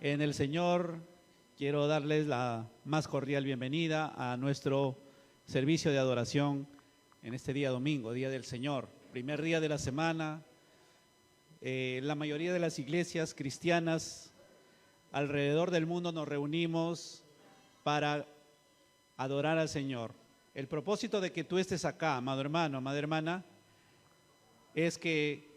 En el Señor, quiero darles la más cordial bienvenida a nuestro servicio de adoración en este día domingo, Día del Señor, primer día de la semana. La mayoría de las iglesias cristianas alrededor del mundo nos reunimos para adorar al Señor. El propósito de que tú estés acá, amado hermano, amada hermana, es que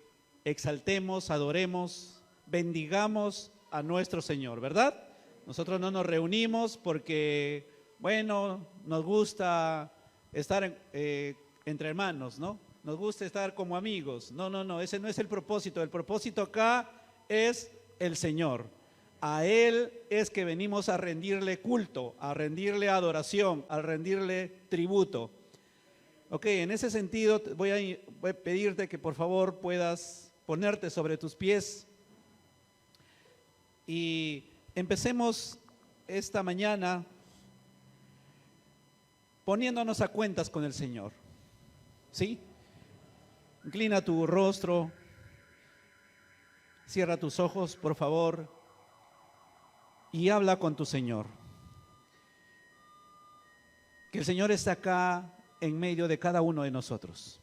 exaltemos, adoremos, bendigamos a nuestro Señor, ¿verdad? Nosotros no nos reunimos porque, bueno, nos gusta estar entre hermanos, ¿no? Nos gusta estar como amigos. No, ese no es el propósito. El propósito acá es el Señor. A Él es que venimos a rendirle culto, a rendirle adoración, a rendirle tributo. Ok, en ese sentido voy a pedirte que por favor puedas ponerte sobre tus pies y empecemos esta mañana poniéndonos a cuentas con el Señor. ¿Sí? Inclina tu rostro, cierra tus ojos, por favor, y habla con tu Señor. Que el Señor está acá en medio de cada uno de nosotros.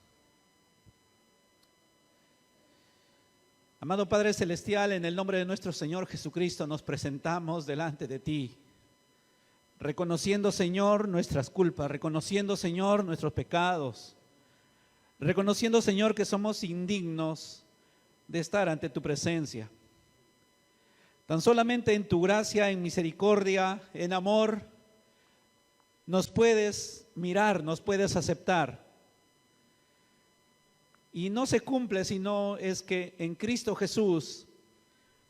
Amado Padre Celestial, en el nombre de nuestro Señor Jesucristo nos presentamos delante de ti, reconociendo, Señor, nuestras culpas, reconociendo, Señor, nuestros pecados, reconociendo, Señor, que somos indignos de estar ante tu presencia. Tan solamente en tu gracia, en misericordia, en amor, nos puedes mirar, nos puedes aceptar. Y no se cumple sino es que en Cristo Jesús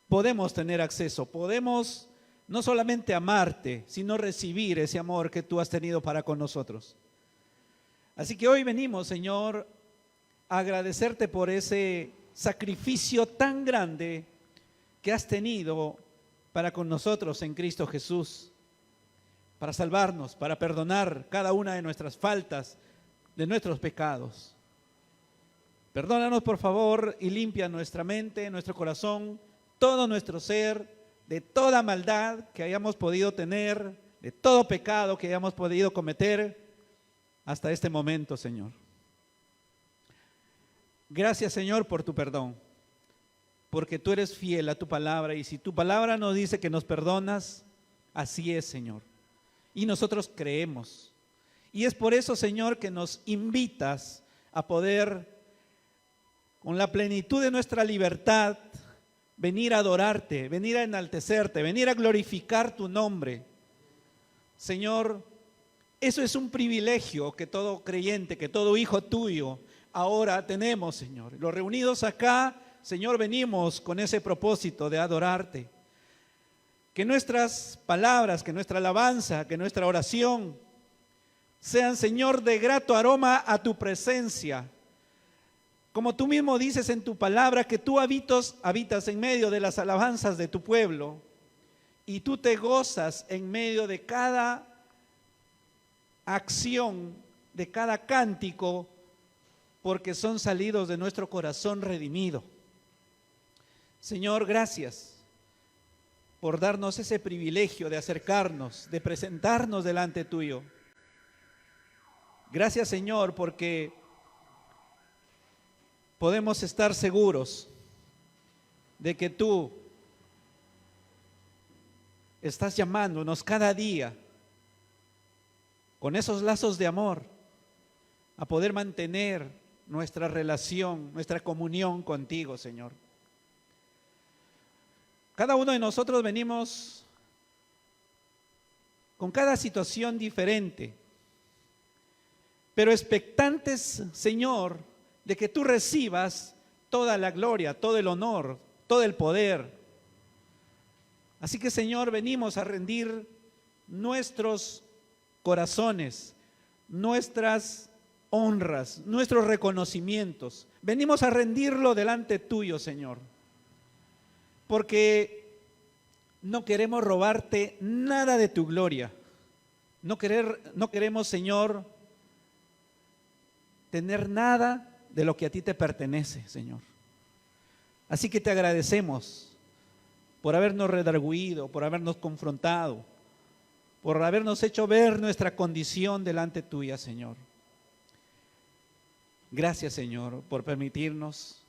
podemos tener acceso, podemos no solamente amarte, sino recibir ese amor que tú has tenido para con nosotros. Así que hoy venimos, Señor, a agradecerte por ese sacrificio tan grande que has tenido para con nosotros en Cristo Jesús, para salvarnos, para perdonar cada una de nuestras faltas, de nuestros pecados. Perdónanos, por favor, y limpia nuestra mente, nuestro corazón, todo nuestro ser, de toda maldad que hayamos podido tener, de todo pecado que hayamos podido cometer hasta este momento, Señor. Gracias, Señor, por tu perdón, porque tú eres fiel a tu palabra, y si tu palabra nos dice que nos perdonas, así es, Señor. Y nosotros creemos. Y es por eso, Señor, que nos invitas a poder, con la plenitud de nuestra libertad, venir a adorarte, venir a enaltecerte, venir a glorificar tu nombre. Señor, eso es un privilegio que todo creyente, que todo hijo tuyo ahora tenemos, Señor. Los reunidos acá, Señor, venimos con ese propósito de adorarte. Que nuestras palabras, que nuestra alabanza, que nuestra oración sean, Señor, de grato aroma a tu presencia. Como tú mismo dices en tu palabra, que tú habitas en medio de las alabanzas de tu pueblo, y tú te gozas en medio de cada acción, de cada cántico, porque son salidos de nuestro corazón redimido. Señor, gracias por darnos ese privilegio de acercarnos, de presentarnos delante tuyo. Gracias, Señor, porque podemos estar seguros de que tú estás llamándonos cada día con esos lazos de amor a poder mantener nuestra relación, nuestra comunión contigo, Señor. Cada uno de nosotros venimos con cada situación diferente, pero expectantes, Señor, de que tú recibas toda la gloria, todo el honor, todo el poder. Así que, Señor, venimos a rendir nuestros corazones, nuestras honras, nuestros reconocimientos. Venimos a rendirlo delante tuyo, Señor, porque no queremos robarte nada de tu gloria. No queremos, Señor, tener nada de lo que a ti te pertenece, Señor. Así que te agradecemos por habernos redarguido, por habernos confrontado, por habernos hecho ver nuestra condición delante tuya, Señor. Gracias, Señor, por permitirnos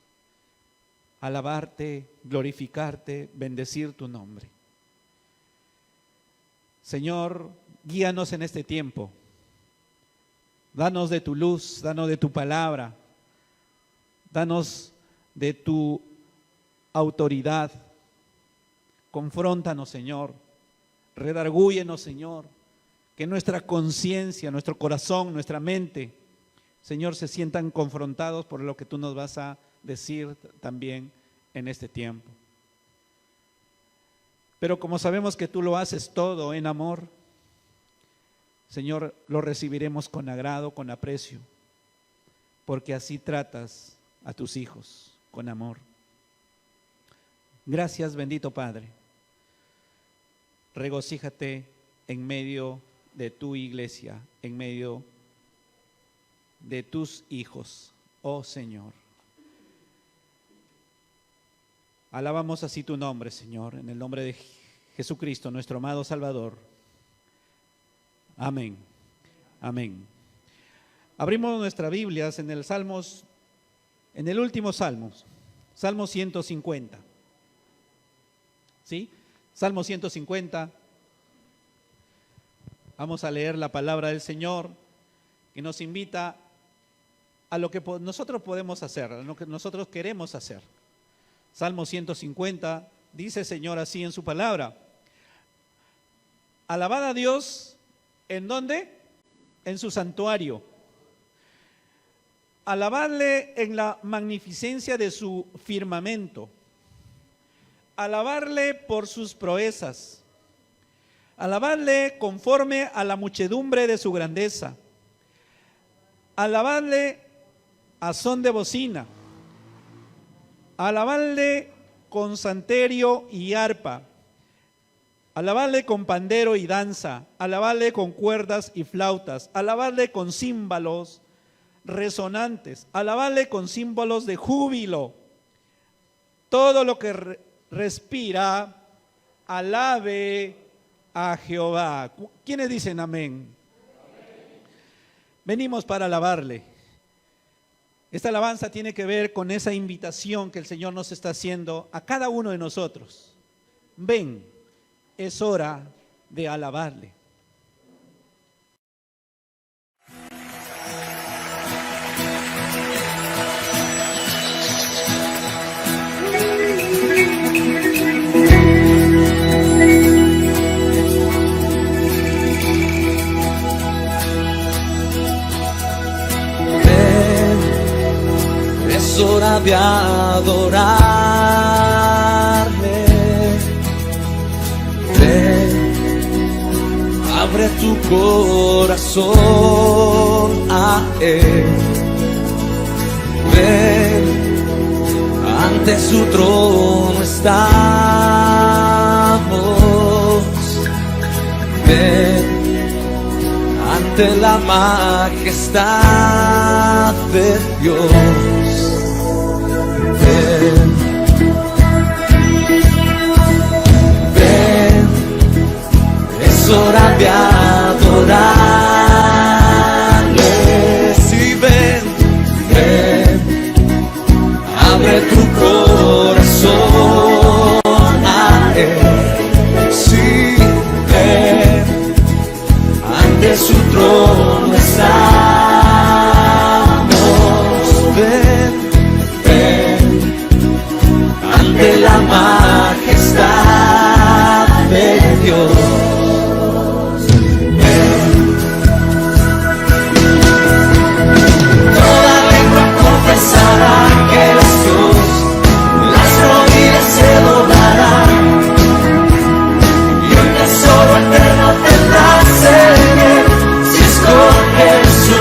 alabarte, glorificarte, bendecir tu nombre. Señor, guíanos en este tiempo. Danos de tu luz, danos de tu palabra, danos de tu autoridad. Confróntanos, Señor. Redargúyenos, Señor. Que nuestra conciencia, nuestro corazón, nuestra mente, Señor, se sientan confrontados por lo que tú nos vas a decir también en este tiempo. Pero como sabemos que tú lo haces todo en amor, Señor, lo recibiremos con agrado, con aprecio, porque así tratas a tus hijos con amor. Gracias, bendito Padre. Regocíjate en medio de tu iglesia, en medio de tus hijos, oh Señor. Alabamos así tu nombre, Señor, en el nombre de Jesucristo, nuestro amado Salvador. Amén. Amén. Abrimos nuestras Biblias en el Salmos, en el último Salmo, Salmo 150. ¿Sí? Salmo 150. Vamos a leer la palabra del Señor que nos invita a lo que nosotros podemos hacer, a lo que nosotros queremos hacer. Salmo 150 dice, Señor, así en su palabra: alabad a Dios, ¿en dónde? En su santuario. Alabadle en la magnificencia de su firmamento. Alabarle por sus proezas. Alabadle conforme a la muchedumbre de su grandeza. Alabadle a son de bocina. Alabadle con salterio y arpa. Alabadle con pandero y danza. Alabadle con cuerdas y flautas. Alabadle con címbalos resonantes. Alabadle con símbolos de júbilo. Todo lo que respira, alabe a Jehová. ¿Quiénes dicen amén? Venimos para alabarle. Esta alabanza tiene que ver con esa invitación que el Señor nos está haciendo a cada uno de nosotros. Ven, es hora de alabarle. Es hora de adorarle. Ven, abre tu corazón a Él. Ven, ante su trono estamos. Ven, ante la majestad de Dios. Ven, ven, es hora de adorarle. Sí, ven, ven, abre tu corazón a Él. Sí, ven, ante su trono estamos. Ven, ante la majestad de Dios. Toda lengua confesará que eres Dios, las rodillas se doblarán, y un tesoro eterno tendrás en Él, si escoges su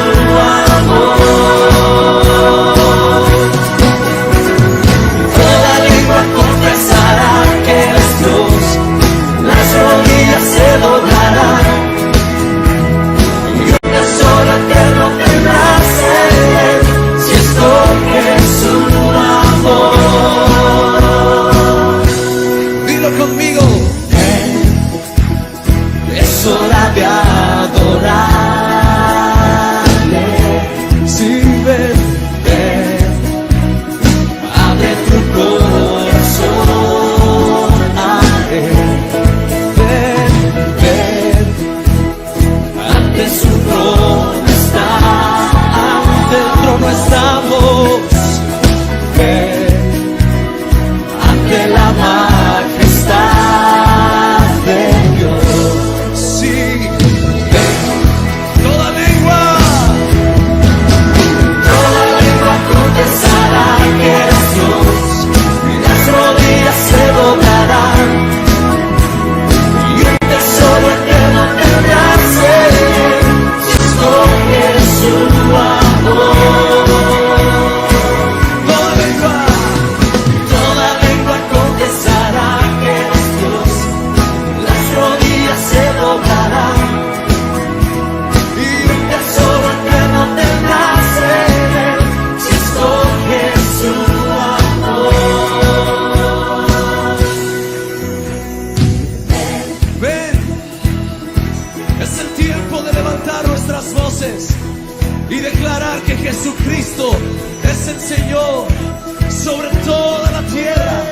voces y declarar que Jesucristo es el Señor sobre toda la tierra.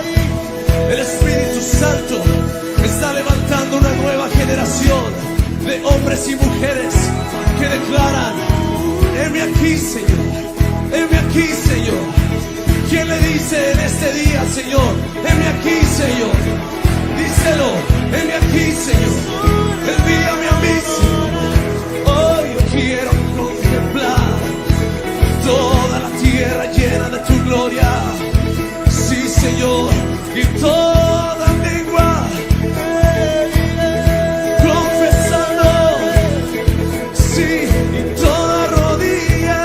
El Espíritu Santo está levantando una nueva generación de hombres y mujeres que declaran: heme aquí, Señor, heme aquí, Señor. ¿Quién le dice en este día, Señor, heme aquí, Señor? Díselo: heme aquí, Señor, envíame a mí, Señor. Hoy yo quiero contemplar toda la tierra llena de tu gloria. Sí, Señor, y toda lengua confesando, sí, y toda rodilla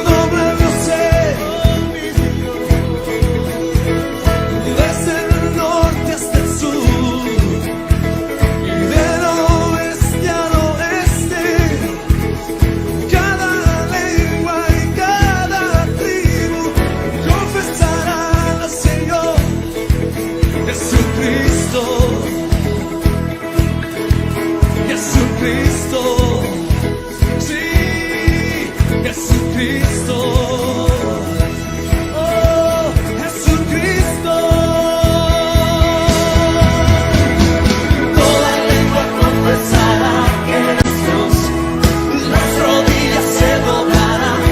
doblándose. Desde el norte hasta el sur y del oeste al oeste, cada lengua y cada tribu confesarán al Señor Jesucristo, Jesucristo, sí, Jesucristo, oh, Jesucristo. Toda lengua confesará que eres Dios, las rodillas se doblarán,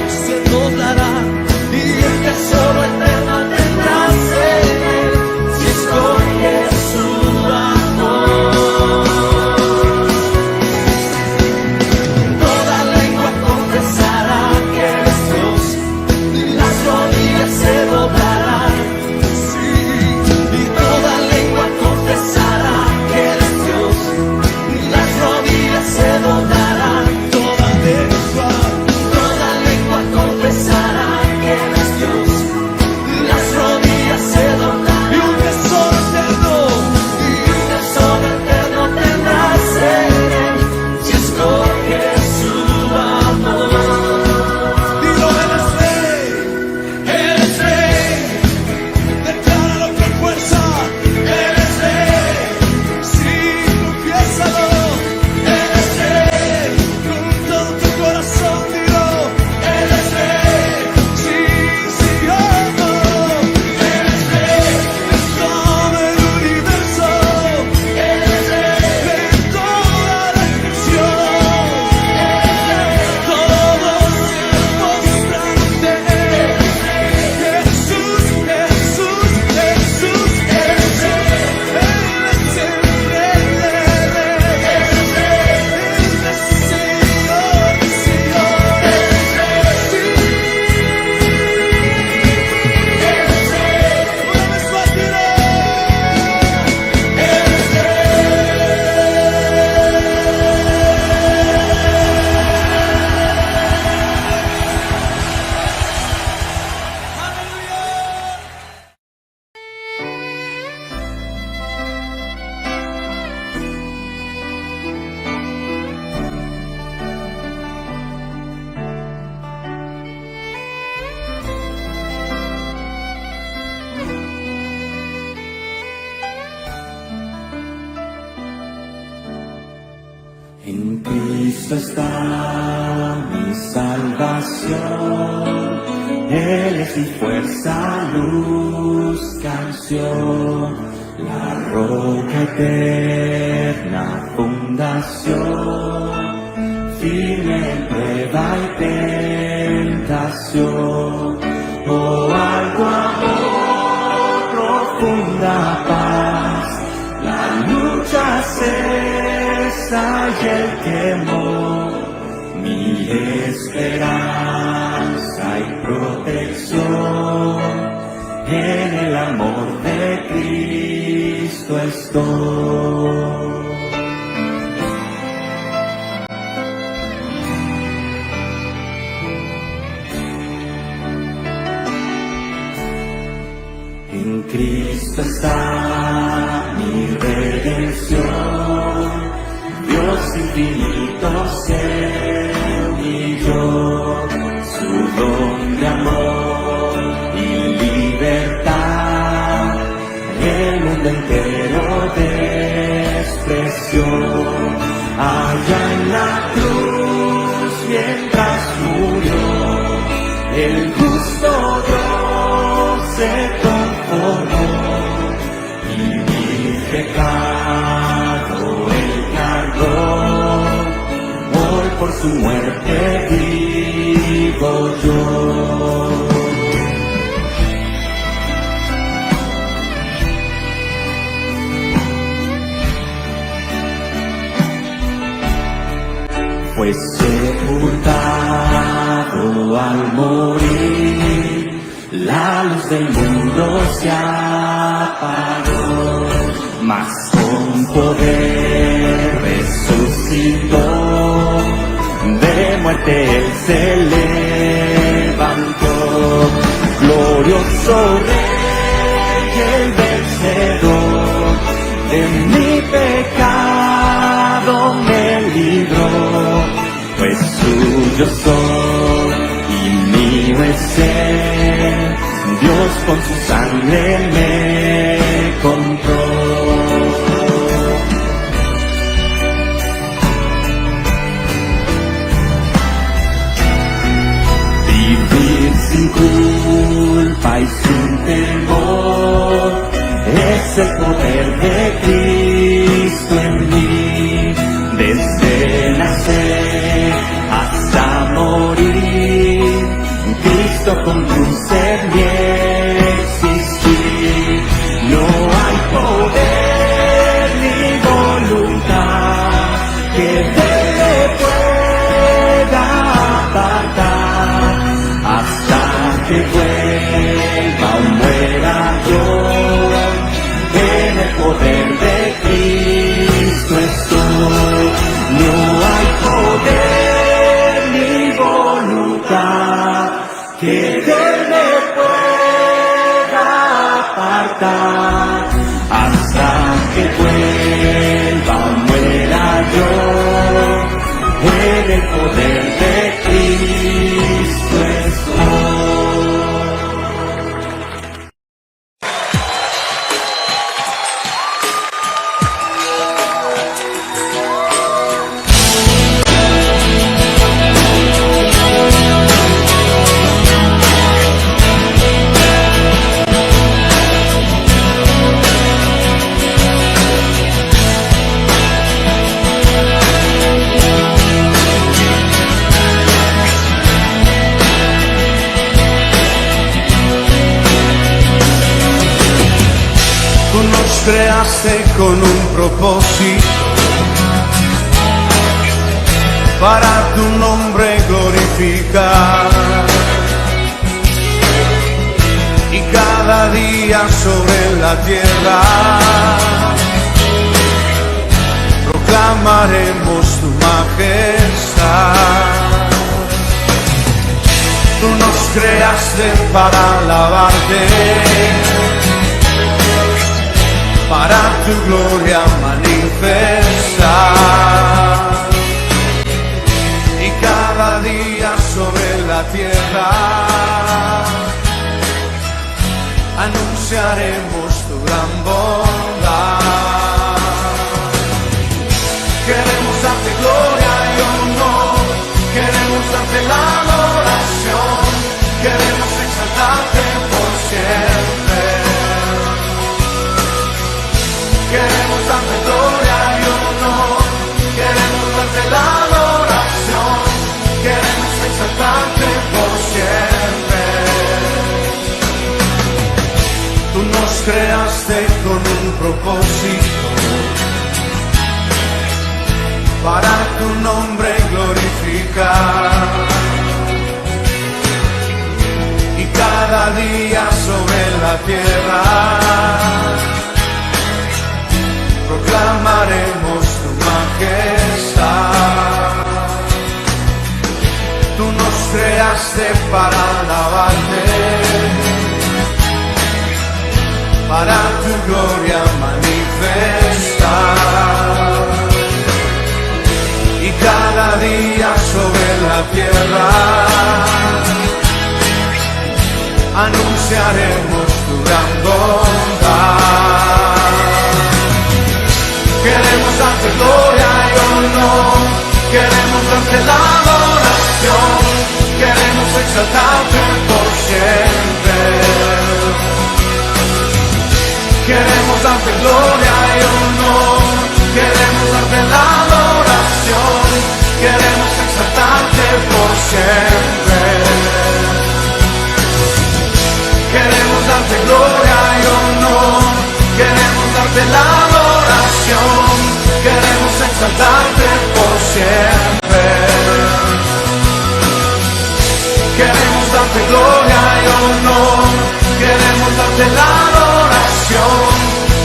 y el tesoro eterno tendrás en él, si escoges su amor. Toda lengua confesará que eres Dios, las rodillas se doblarán, sí, y toda lengua confesará que eres Dios, las rodillas se doblarán. Toda lengua confesará que eres Dios, las rodillas se doblarán, y un tesoro eterno tendrás en él, si escoges su amor. Dilo: eres rey, decláralo con fuerza, eres rey, sí, confiésalo, eres rey, con todo tu corazón, dilo: eres rey, sí, sí, oh, oh, eres rey de todo el universo, eres rey de toda la creación, todos se postran ante él. Jesús, Jesús, Jesús, eres rey, él es el rey de reyes, él es Señor de señores, sí, eres rey. Una vez más, dilo: eres En Cristo está mi salvación, Él es mi fuerza, luz, canción, la roca eterna, fundación, firme en prueba y tentación. Oh, algo amor, profunda paz, la lucha cesa y el temor, mi esperanza y protección, en el amor de Cristo estoy. En Cristo está mi redención, Dios infinito se humilló, su don de amor y libertad, el mundo entero despreció. Allá en en la cruz mientras murió, el justo Dios se conformó y mi pecado él cargó. Hoy por su muerte vivo yo. Fue sepultado al morir, la luz del mundo se apagó, mas con poder resucitó, de muerte él se levantó, glorioso Rey, el vencedor, de mi pecado me libró, pues suyo soy y mío es él, Dios con su sangre me compró. Vivir sin culpa y sin temor es el poder de Cristo en mí, desde nacer hasta morir, Cristo con cruz en mí existir. No hay poder ni voluntad que de me pueda apartar, hasta que vuelva o muera yo, en el poder de Cristo estoy. No hay poder ni voluntad que de me pueda apartar, hasta que vuelva o muera yo, en el poder de Cristo estoy. Creaste con un propósito para tu nombre glorificar, y cada día sobre la tierra proclamaremos tu majestad. Tú nos creaste para alabarte, para tu gloria manifestar, y cada día sobre la tierra anunciaremos tu gran bondad. Queremos darte gloria y honor, queremos darte la adoración, queremos exaltarte por siempre. Queremos darte gloria y honor, queremos darte la adoración, queremos exaltarte por siempre. Tú nos creaste con un propósito para tu nombre glorificar, y cada día sobre la tierra proclamaremos tu majestad. Tú nos creaste para alabarte, para tu gloria manifestar, y cada día sobre la tierra anunciaremos tu gran bondad. Queremos darte gloria y honor, queremos darte la adoración, queremos exaltarte por siempre. Queremos darte gloria y honor, queremos darte la adoración, queremos exaltarte por siempre. Queremos darte gloria y honor, queremos darte la adoración, queremos exaltarte por siempre. Queremos darte gloria y honor, queremos darte la adoración,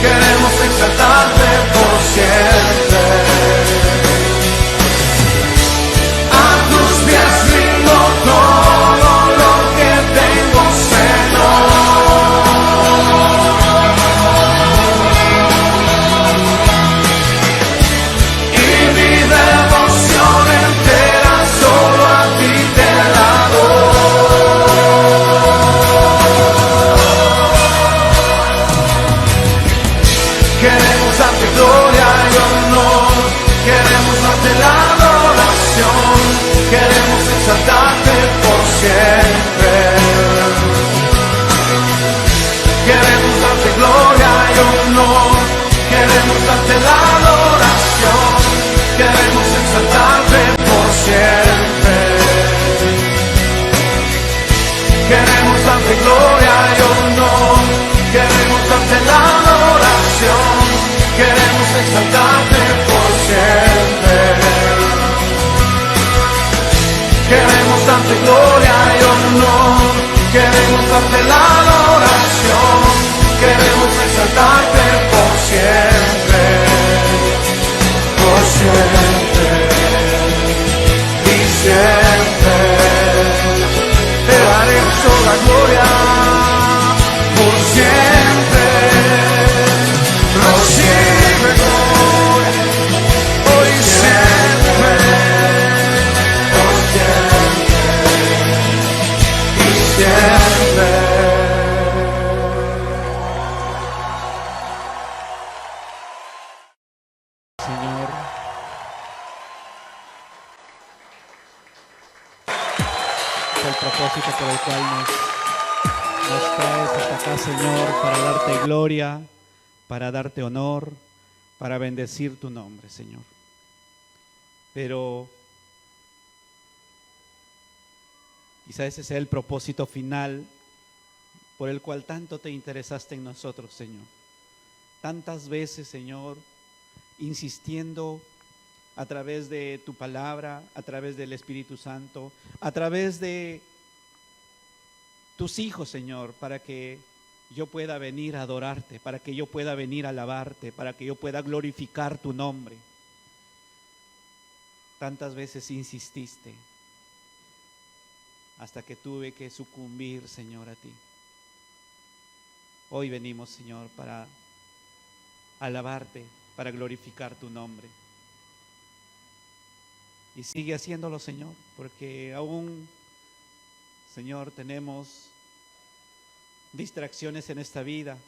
queremos exaltarte por siempre. A tus pies rindo todo lo que tengo, exaltarte por siempre. Queremos darte gloria y honor, queremos darte la adoración, queremos exaltarte por siempre. Queremos darte gloria y honor, queremos darte la adoración, queremos exaltarte por siempre. Queremos darte gloria y honor, queremos darte la adoración, queremos exaltarte por siempre, y siempre. Te daremos toda gloria, por siempre, prosigue hoy y siempre. Señor, es el propósito por el cual nos traes hasta acá, Señor, para darte gloria, para darte honor, para bendecir tu nombre, Señor. Pero quizá ese sea el propósito final por el cual tanto te interesaste en nosotros, Señor. Tantas veces, Señor, insistiendo a través de tu palabra, a través del Espíritu Santo, a través de tus hijos, Señor, para que yo pueda venir a adorarte, para que yo pueda venir a alabarte, para que yo pueda glorificar tu nombre. Tantas veces insististe, hasta que tuve que sucumbir, Señor, a ti. Hoy venimos, Señor, para alabarte, para glorificar tu nombre. Y sigue haciéndolo, Señor, porque aún, Señor, tenemos distracciones en esta vida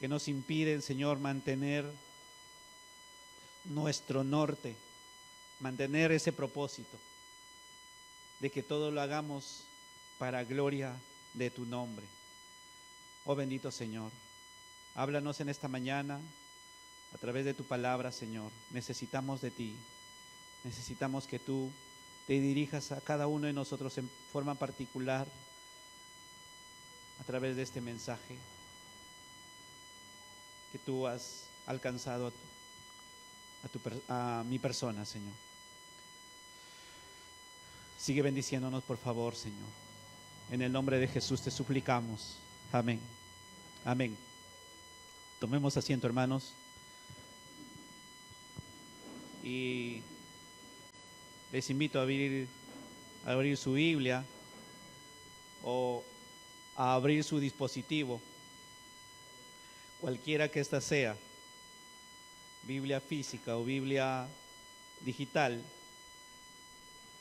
que nos impiden, Señor, mantener nuestro norte, mantener ese propósito de que todo lo hagamos para gloria de tu nombre. Oh bendito Señor, háblanos en esta mañana a través de tu palabra, Señor. Necesitamos de ti, necesitamos que tú te dirijas a cada uno de nosotros en forma particular a través de este mensaje que tú has alcanzado a mi persona, Señor. Sigue bendiciéndonos, por favor, Señor. En el nombre de Jesús te suplicamos. Amén. Amén. Tomemos asiento, hermanos. Y les invito a abrir su Biblia o a abrir su dispositivo, cualquiera que ésta sea, Biblia física o Biblia digital.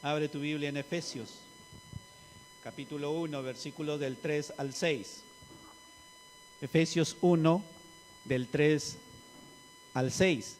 Abre tu Biblia en Efesios, capítulo 1, versículos del 3 al 6. Efesios 1, del 3 al 6.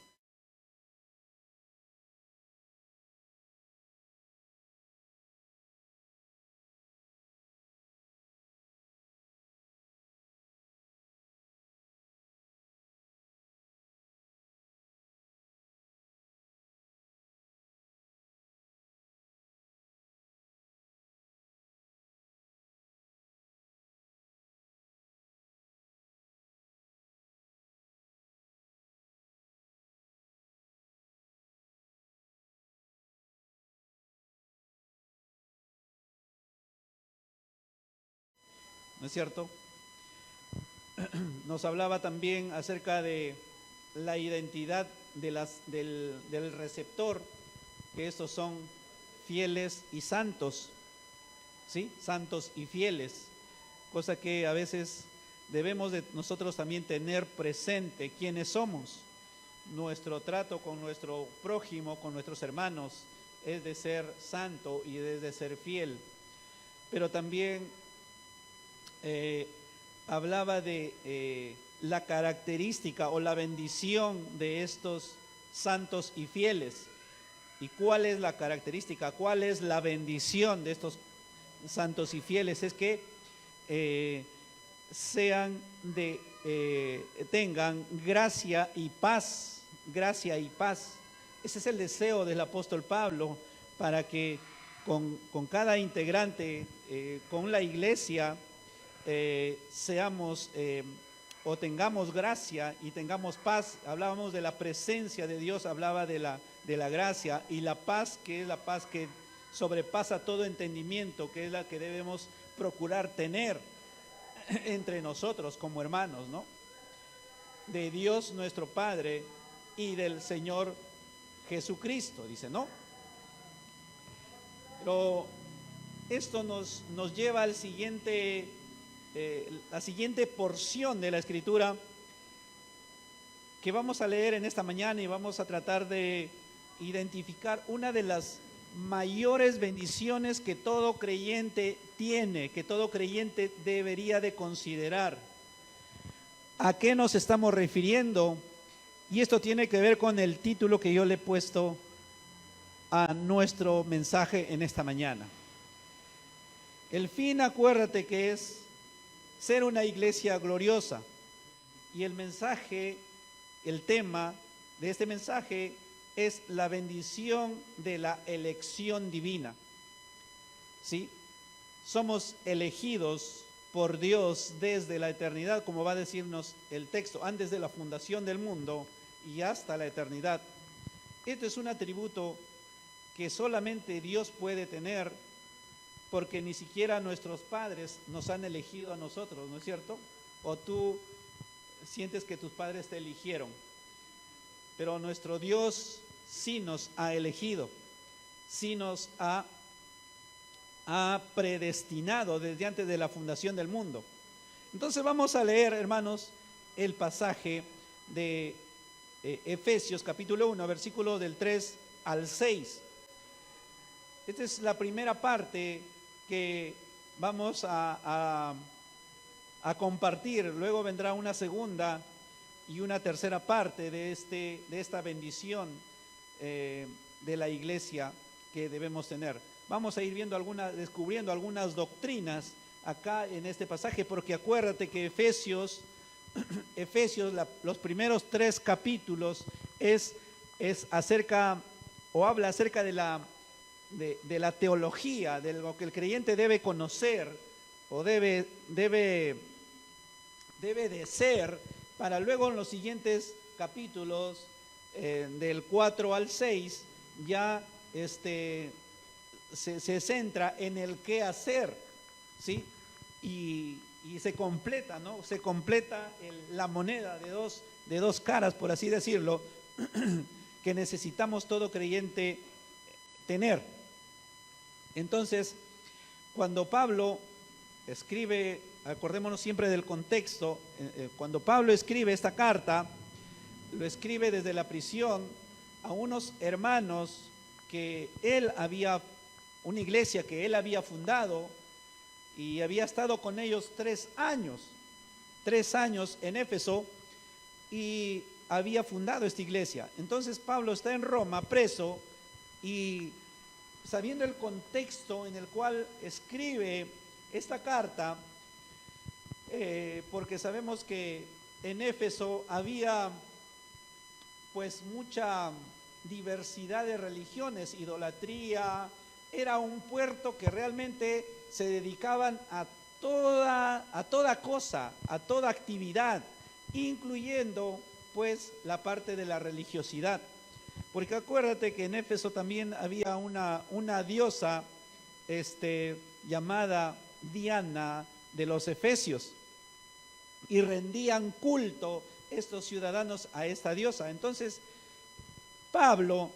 ¿no es cierto? Nos hablaba también acerca de la identidad del receptor, que estos son fieles y santos, ¿sí? Santos y fieles, cosa que a veces debemos de nosotros también tener presente quiénes somos. Nuestro trato con nuestro prójimo, con nuestros hermanos, es de ser santo y es de ser fiel. Pero también hablaba de la característica o la bendición de estos santos y fieles. ¿Y cuál es la característica? ¿Cuál es la bendición de estos santos y fieles? Es que tengan gracia y paz. Gracia y paz. Ese es el deseo del apóstol Pablo, para que con cada integrante, con la iglesia, seamos o tengamos gracia y tengamos paz. Hablábamos de la presencia de Dios, hablaba de la gracia, y la paz, que es la paz que sobrepasa todo entendimiento, que es la que debemos procurar tener entre nosotros como hermanos, ¿no? De Dios nuestro Padre y del Señor Jesucristo, dice, ¿no? Pero esto nos lleva al siguiente, la siguiente porción de la Escritura que vamos a leer en esta mañana, y vamos a tratar de identificar una de las mayores bendiciones que todo creyente tiene, que todo creyente debería de considerar. ¿A qué nos estamos refiriendo? Y esto tiene que ver con el título que yo le he puesto a nuestro mensaje en esta mañana. El fin, acuérdate, que es ser una iglesia gloriosa. Y el mensaje, el tema de este mensaje es la bendición de la elección divina. ¿Sí? Somos elegidos por Dios desde la eternidad, como va a decirnos el texto, antes de la fundación del mundo y hasta la eternidad. Este es un atributo que solamente Dios puede tener, porque ni siquiera nuestros padres nos han elegido a nosotros, ¿no es cierto? O tú sientes que tus padres te eligieron, pero nuestro Dios sí nos ha elegido, sí nos ha predestinado desde antes de la fundación del mundo. Entonces vamos a leer, hermanos, el pasaje de Efesios capítulo 1, versículo del 3 al 6. Esta es la primera parte que vamos a compartir. Luego vendrá una segunda y una tercera parte de esta bendición de la iglesia que debemos tener. Vamos a ir viendo descubriendo algunas doctrinas acá en este pasaje, porque acuérdate que Efesios, los primeros 3 capítulos es acerca, o habla acerca de la teología, de lo que el creyente debe conocer o debe de ser, para luego en los siguientes capítulos, del 4 al 6, ya se centra en el qué hacer, ¿sí? Y se completa, ¿no? Se completa la moneda de dos caras, por así decirlo, que necesitamos todo creyente tener. Entonces, cuando Pablo escribe, acordémonos siempre del contexto, cuando Pablo escribe esta carta, lo escribe desde la prisión a unos hermanos que una iglesia que él había fundado, y había estado con ellos 3 años en Éfeso, y había fundado esta iglesia. Entonces Pablo está en Roma preso, y sabiendo el contexto en el cual escribe esta carta, porque sabemos que en Éfeso había pues mucha diversidad de religiones, idolatría, era un puerto que realmente se dedicaban a toda cosa, a toda actividad, incluyendo pues la parte de la religiosidad. Porque acuérdate que en Éfeso también había una diosa llamada Diana, de los efesios y rendían culto estos ciudadanos a esta diosa. Entonces Pablo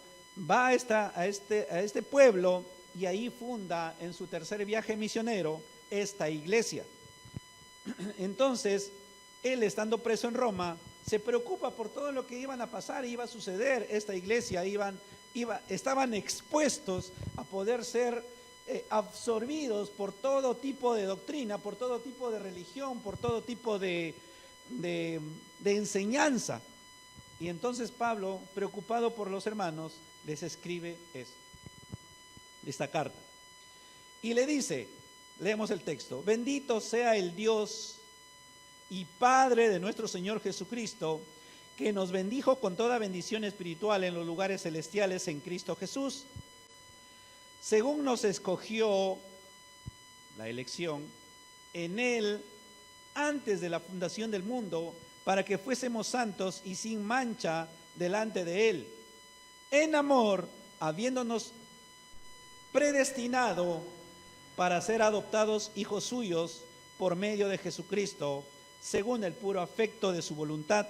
va a este pueblo y ahí funda en su tercer viaje misionero esta iglesia. Entonces él, estando preso en Roma, se preocupa por todo lo que iban a pasar, iba a suceder. Esta iglesia estaban expuestos a poder ser absorbidos por todo tipo de doctrina, por todo tipo de religión, por todo tipo de enseñanza. Y entonces Pablo, preocupado por los hermanos, les escribe esta carta. Y le dice, leemos el texto: bendito sea el Dios y Padre de nuestro Señor Jesucristo, que nos bendijo con toda bendición espiritual en los lugares celestiales en Cristo Jesús, según nos escogió, la elección, en Él antes de la fundación del mundo, para que fuésemos santos y sin mancha delante de Él, en amor, habiéndonos predestinado para ser adoptados hijos suyos por medio de Jesucristo, según el puro afecto de su voluntad,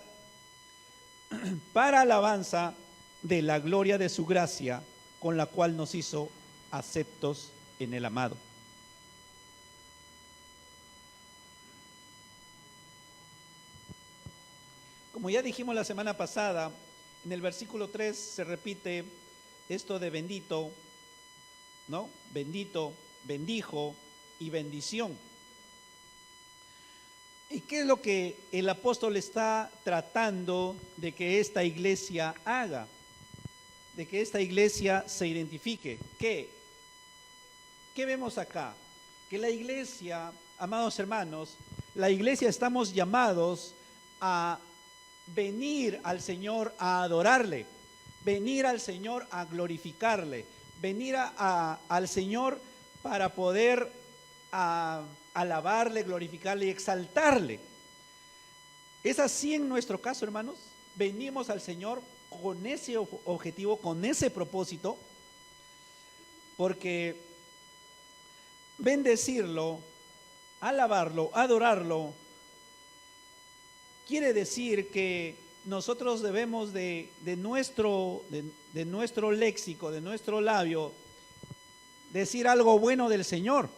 para alabanza de la gloria de su gracia, con la cual nos hizo aceptos en el amado. Como ya dijimos la semana pasada, en el versículo 3 se repite esto de bendito, ¿no? Bendito, bendijo y bendición. ¿Y qué es lo que el apóstol está tratando de que esta iglesia haga? De que esta iglesia se identifique. ¿Qué vemos acá? Que la iglesia, amados hermanos, la iglesia estamos llamados a venir al Señor a adorarle, venir al Señor a glorificarle, venir al Señor para poder alabarle, glorificarle y exaltarle. Es así en nuestro caso, hermanos. Venimos al Señor con ese objetivo, con ese propósito, porque bendecirlo, alabarlo, adorarlo, quiere decir que nosotros debemos de nuestro léxico, de nuestro labio, decir algo bueno del Señor.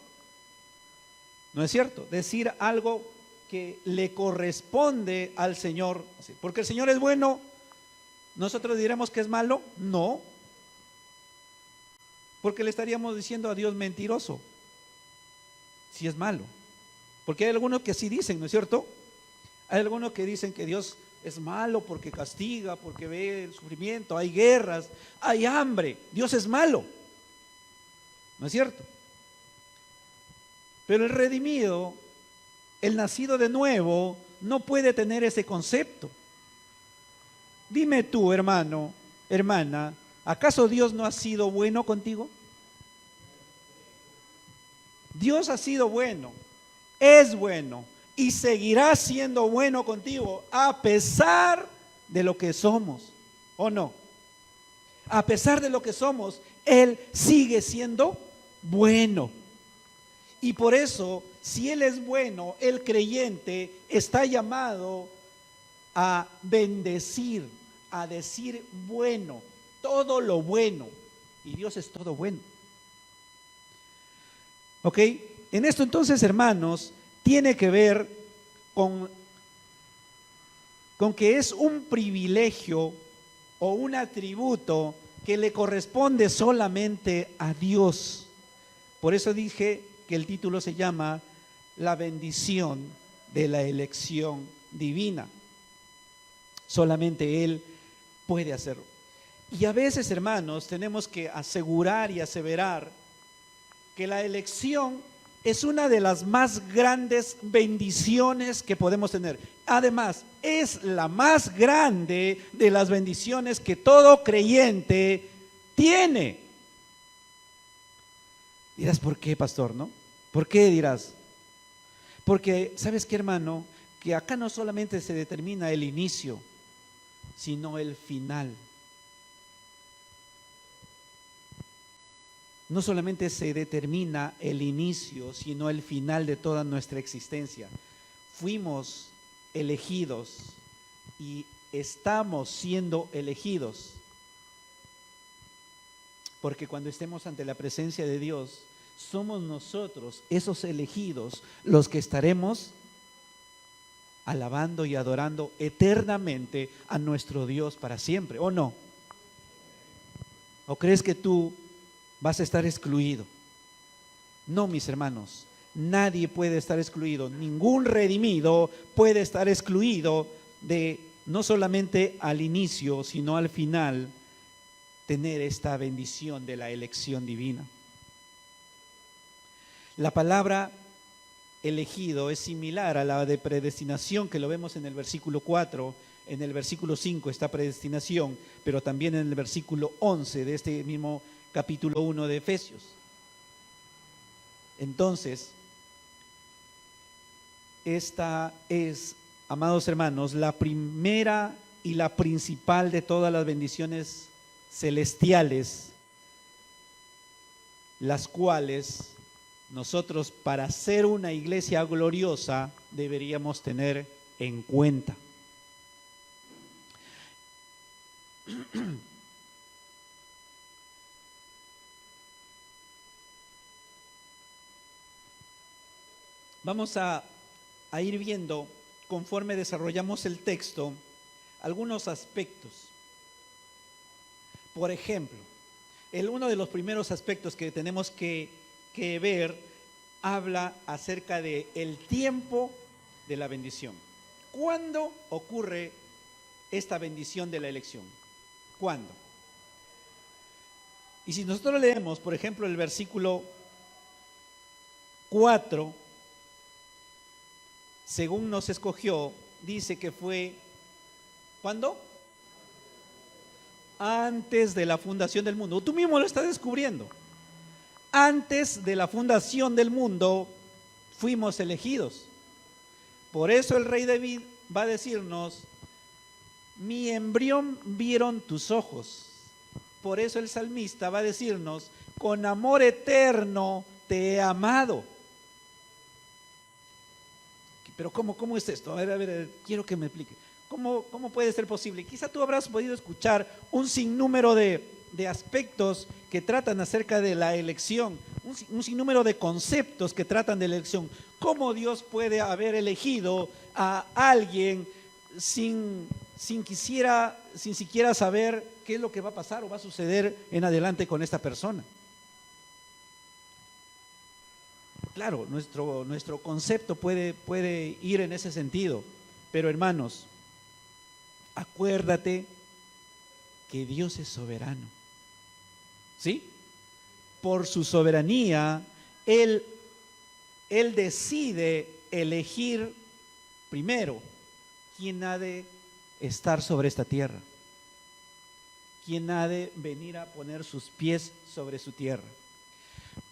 ¿No es cierto? Decir algo que le corresponde al Señor. Porque el Señor es bueno, ¿nosotros diremos que es malo? No. Porque le estaríamos diciendo a Dios mentiroso si es malo. Porque hay algunos que sí dicen, ¿no es cierto? Hay algunos que dicen que Dios es malo porque castiga, porque ve el sufrimiento, hay guerras, hay hambre. Dios es malo. ¿No es cierto? Pero el redimido, el nacido de nuevo, no puede tener ese concepto. Dime tú, hermano, hermana, ¿acaso Dios no ha sido bueno contigo? Dios ha sido bueno, es bueno y seguirá siendo bueno contigo a pesar de lo que somos, ¿o no? A pesar de lo que somos, Él sigue siendo bueno. Y por eso, si Él es bueno, el creyente está llamado a bendecir, a decir bueno, todo lo bueno. Y Dios es todo bueno. ¿Ok? En esto entonces, hermanos, tiene que ver con que es un privilegio o un atributo que le corresponde solamente a Dios. Por eso dije que el título se llama La bendición de la elección divina. Solamente Él puede hacerlo. Y a veces, hermanos, tenemos que asegurar y aseverar que la elección es una de las más grandes bendiciones que podemos tener. Además, es la más grande de las bendiciones que todo creyente tiene. Dirás, ¿por qué, pastor? ¿No? ¿Por qué dirás? Porque, ¿sabes qué, hermano? Que acá no solamente se determina el inicio, sino el final. no solamente se determina el inicio, sino el final de toda nuestra existencia. Fuimos elegidos y estamos siendo elegidos, porque cuando estemos ante la presencia de Dios, somos nosotros, esos elegidos, los que estaremos alabando y adorando eternamente a nuestro Dios para siempre, ¿o no? ¿O crees que tú vas a estar excluido? No, mis hermanos, nadie puede estar excluido, ningún redimido puede estar excluido de no solamente al inicio, sino al final, tener esta bendición de la elección divina. La palabra elegido es similar a la de predestinación, que lo vemos en el versículo 4, en el versículo 5 está predestinación, pero también en el versículo 11 de este mismo capítulo 1 de Efesios. Entonces, esta es, amados hermanos, la primera y la principal de todas las bendiciones celestiales, las cuales nosotros, para ser una iglesia gloriosa, deberíamos tener en cuenta. Vamos a ir viendo, conforme desarrollamos el texto, algunos aspectos. Por ejemplo, uno de los primeros aspectos que tenemos que ver, habla acerca de el tiempo de la bendición. ¿Cuándo ocurre esta bendición de la elección? ¿Cuándo? Y si nosotros leemos, por ejemplo, el versículo 4, según nos escogió, dice que fue, ¿cuándo? Antes de la fundación del mundo. Tú mismo lo estás descubriendo. Antes de la fundación del mundo fuimos elegidos. Por eso el rey David va a decirnos: mi embrión vieron tus ojos. Por eso el salmista va a decirnos: con amor eterno te he amado. Pero ¿cómo es esto? A ver, quiero que me explique. ¿Cómo puede ser posible? Quizá tú habrás podido escuchar un sinnúmero de aspectos que tratan acerca de la elección, un sinnúmero de conceptos que tratan de la elección. ¿Cómo Dios puede haber elegido a alguien sin siquiera saber qué es lo que va a pasar o va a suceder en adelante con esta persona? Claro, nuestro concepto puede ir en ese sentido, pero hermanos, acuérdate que Dios es soberano, ¿sí? Por su soberanía, Él decide elegir primero quién ha de estar sobre esta tierra, quién ha de venir a poner sus pies sobre su tierra.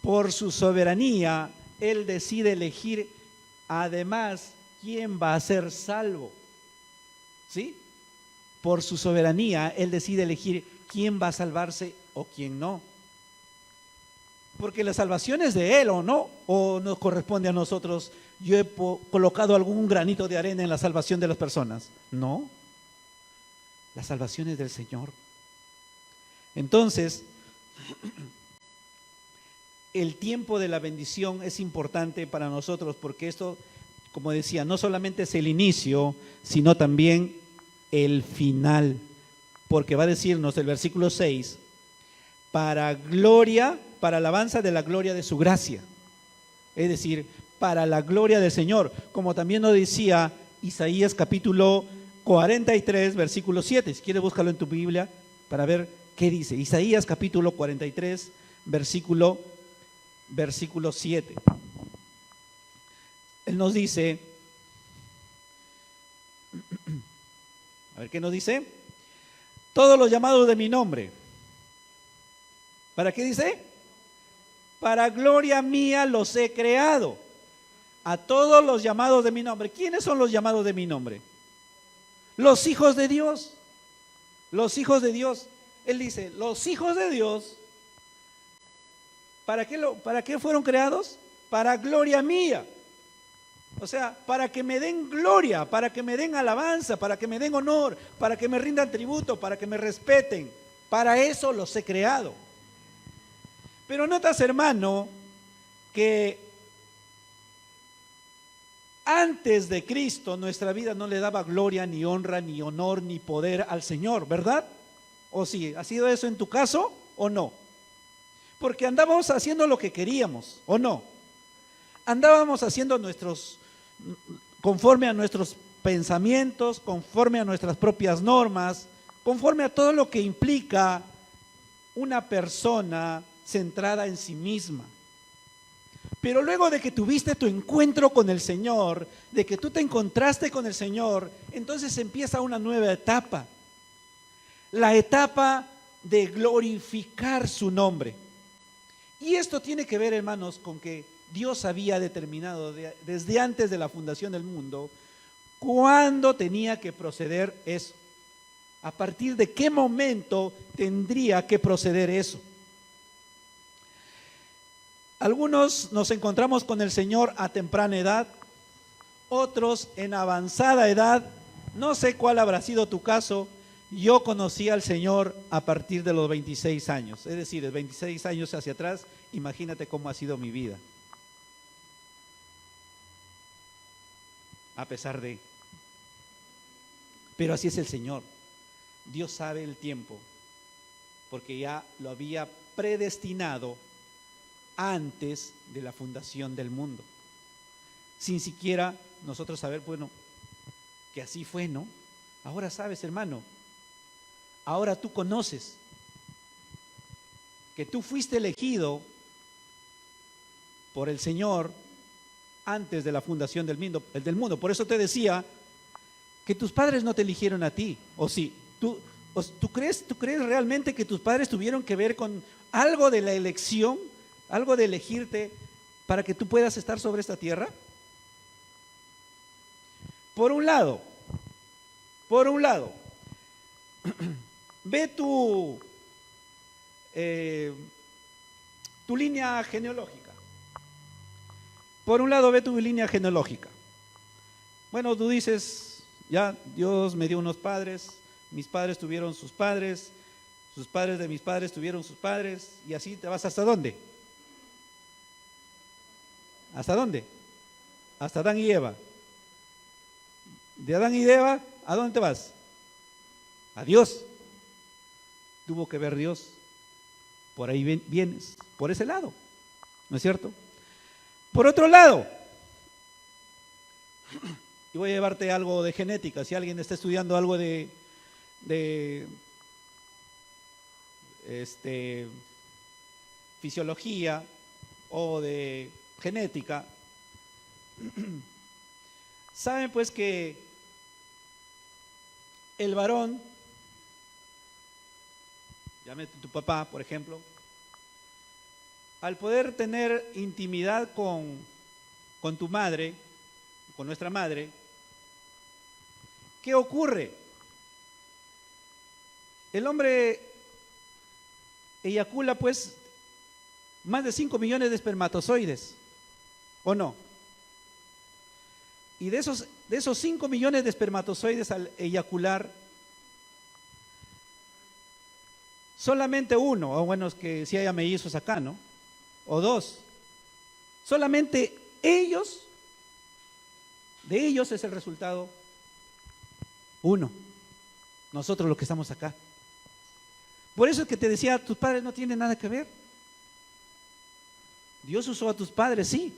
Por su soberanía, Él decide elegir además quién va a ser salvo, ¿sí? Por su soberanía, Él decide elegir quién va a salvarse o quién no. Porque la salvación es de Él, ¿o no? ¿O nos corresponde a nosotros? Yo he colocado algún granito de arena en la salvación de las personas. No, la salvación es del Señor. Entonces, el tiempo de la bendición es importante para nosotros, porque esto, como decía, no solamente es el inicio, sino también el final, porque va a decirnos el versículo 6, para alabanza de la gloria de su gracia, es decir, para la gloria del Señor, como también nos decía Isaías capítulo 43, versículo 7, si quieres búscalo en tu Biblia para ver qué dice. Isaías capítulo 43, versículo 7. Él nos dice, a ver qué nos dice: todos los llamados de mi nombre. ¿Para qué dice? Para gloria mía los he creado. A todos los llamados de mi nombre. ¿Quiénes son los llamados de mi nombre? Los hijos de Dios. Los hijos de Dios. Él dice, los hijos de Dios ¿Para qué fueron creados? Para gloria mía. O sea, para que me den gloria, para que me den alabanza, para que me den honor, para que me rindan tributo, para que me respeten. Para eso los he creado. Pero notas, hermano, que antes de Cristo nuestra vida no le daba gloria, ni honra, ni honor, ni poder al Señor, ¿verdad? ¿O sí? ¿Ha sido eso en tu caso o no? Porque andábamos haciendo lo que queríamos, ¿o no? Andábamos haciendo conforme a nuestros pensamientos, conforme a nuestras propias normas, conforme a todo lo que implica una persona centrada en sí misma. Pero luego de que tuviste tu encuentro con el Señor, de que tú te encontraste con el Señor, entonces empieza una nueva etapa. La etapa de glorificar su nombre. Y esto tiene que ver, hermanos, con que Dios había determinado desde antes de la fundación del mundo cuándo tenía que proceder eso. A partir de qué momento tendría que proceder eso. Algunos nos encontramos con el Señor a temprana edad, otros en avanzada edad. No sé cuál habrá sido tu caso. Yo conocí al Señor a partir de los 26 años, es decir, de 26 años hacia atrás. Imagínate cómo ha sido mi vida. A pesar de. Pero así es el Señor. Dios sabe el tiempo, porque ya lo había predestinado antes de la fundación del mundo, sin siquiera nosotros saber, bueno, que así fue, ¿no? Ahora sabes, hermano, ahora tú conoces que tú fuiste elegido por el Señor antes de la fundación del mundo. Por eso te decía que tus padres no te eligieron a ti, ¿o sí? ¿Tú crees realmente que tus padres tuvieron que ver con algo de la elección? ¿Algo de elegirte para que tú puedas estar sobre esta tierra? Por un lado, ve tu línea genealógica. Por un lado, ve tu línea genealógica. Bueno, tú dices, ya, Dios me dio unos padres, mis padres tuvieron sus padres de mis padres tuvieron sus padres, y así te vas ¿hasta dónde? ¿Hasta dónde? Hasta Adán y Eva. De Adán y Eva, ¿a dónde te vas? A Dios. Tuvo que ver Dios. Por ahí vienes, por ese lado, ¿no es cierto? Por otro lado, y voy a llevarte algo de genética. Si alguien está estudiando algo de fisiología o de genética, saben pues que el varón, llámate tu papá, por ejemplo, al poder tener intimidad con tu madre, con nuestra madre, ¿qué ocurre? El hombre eyacula pues más de 5 millones de espermatozoides, ¿o no? Y de esos 5 millones de espermatozoides al eyacular, solamente uno, o bueno, es que si haya mellizos acá, ¿no? O dos, solamente ellos, de ellos es el resultado uno, nosotros los que estamos acá. Por eso es que te decía, tus padres no tienen nada que ver. Dios usó a tus padres, sí,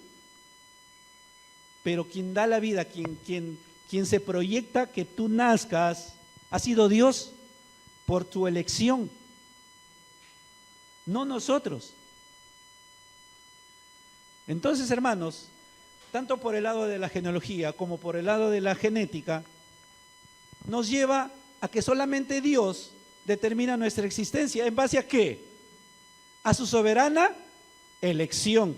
pero quien da la vida, quien se proyecta que tú nazcas, ha sido Dios por tu elección, no nosotros. Entonces, hermanos, tanto por el lado de la genealogía como por el lado de la genética, nos lleva a que solamente Dios determina nuestra existencia. ¿En base a qué? A su soberana elección.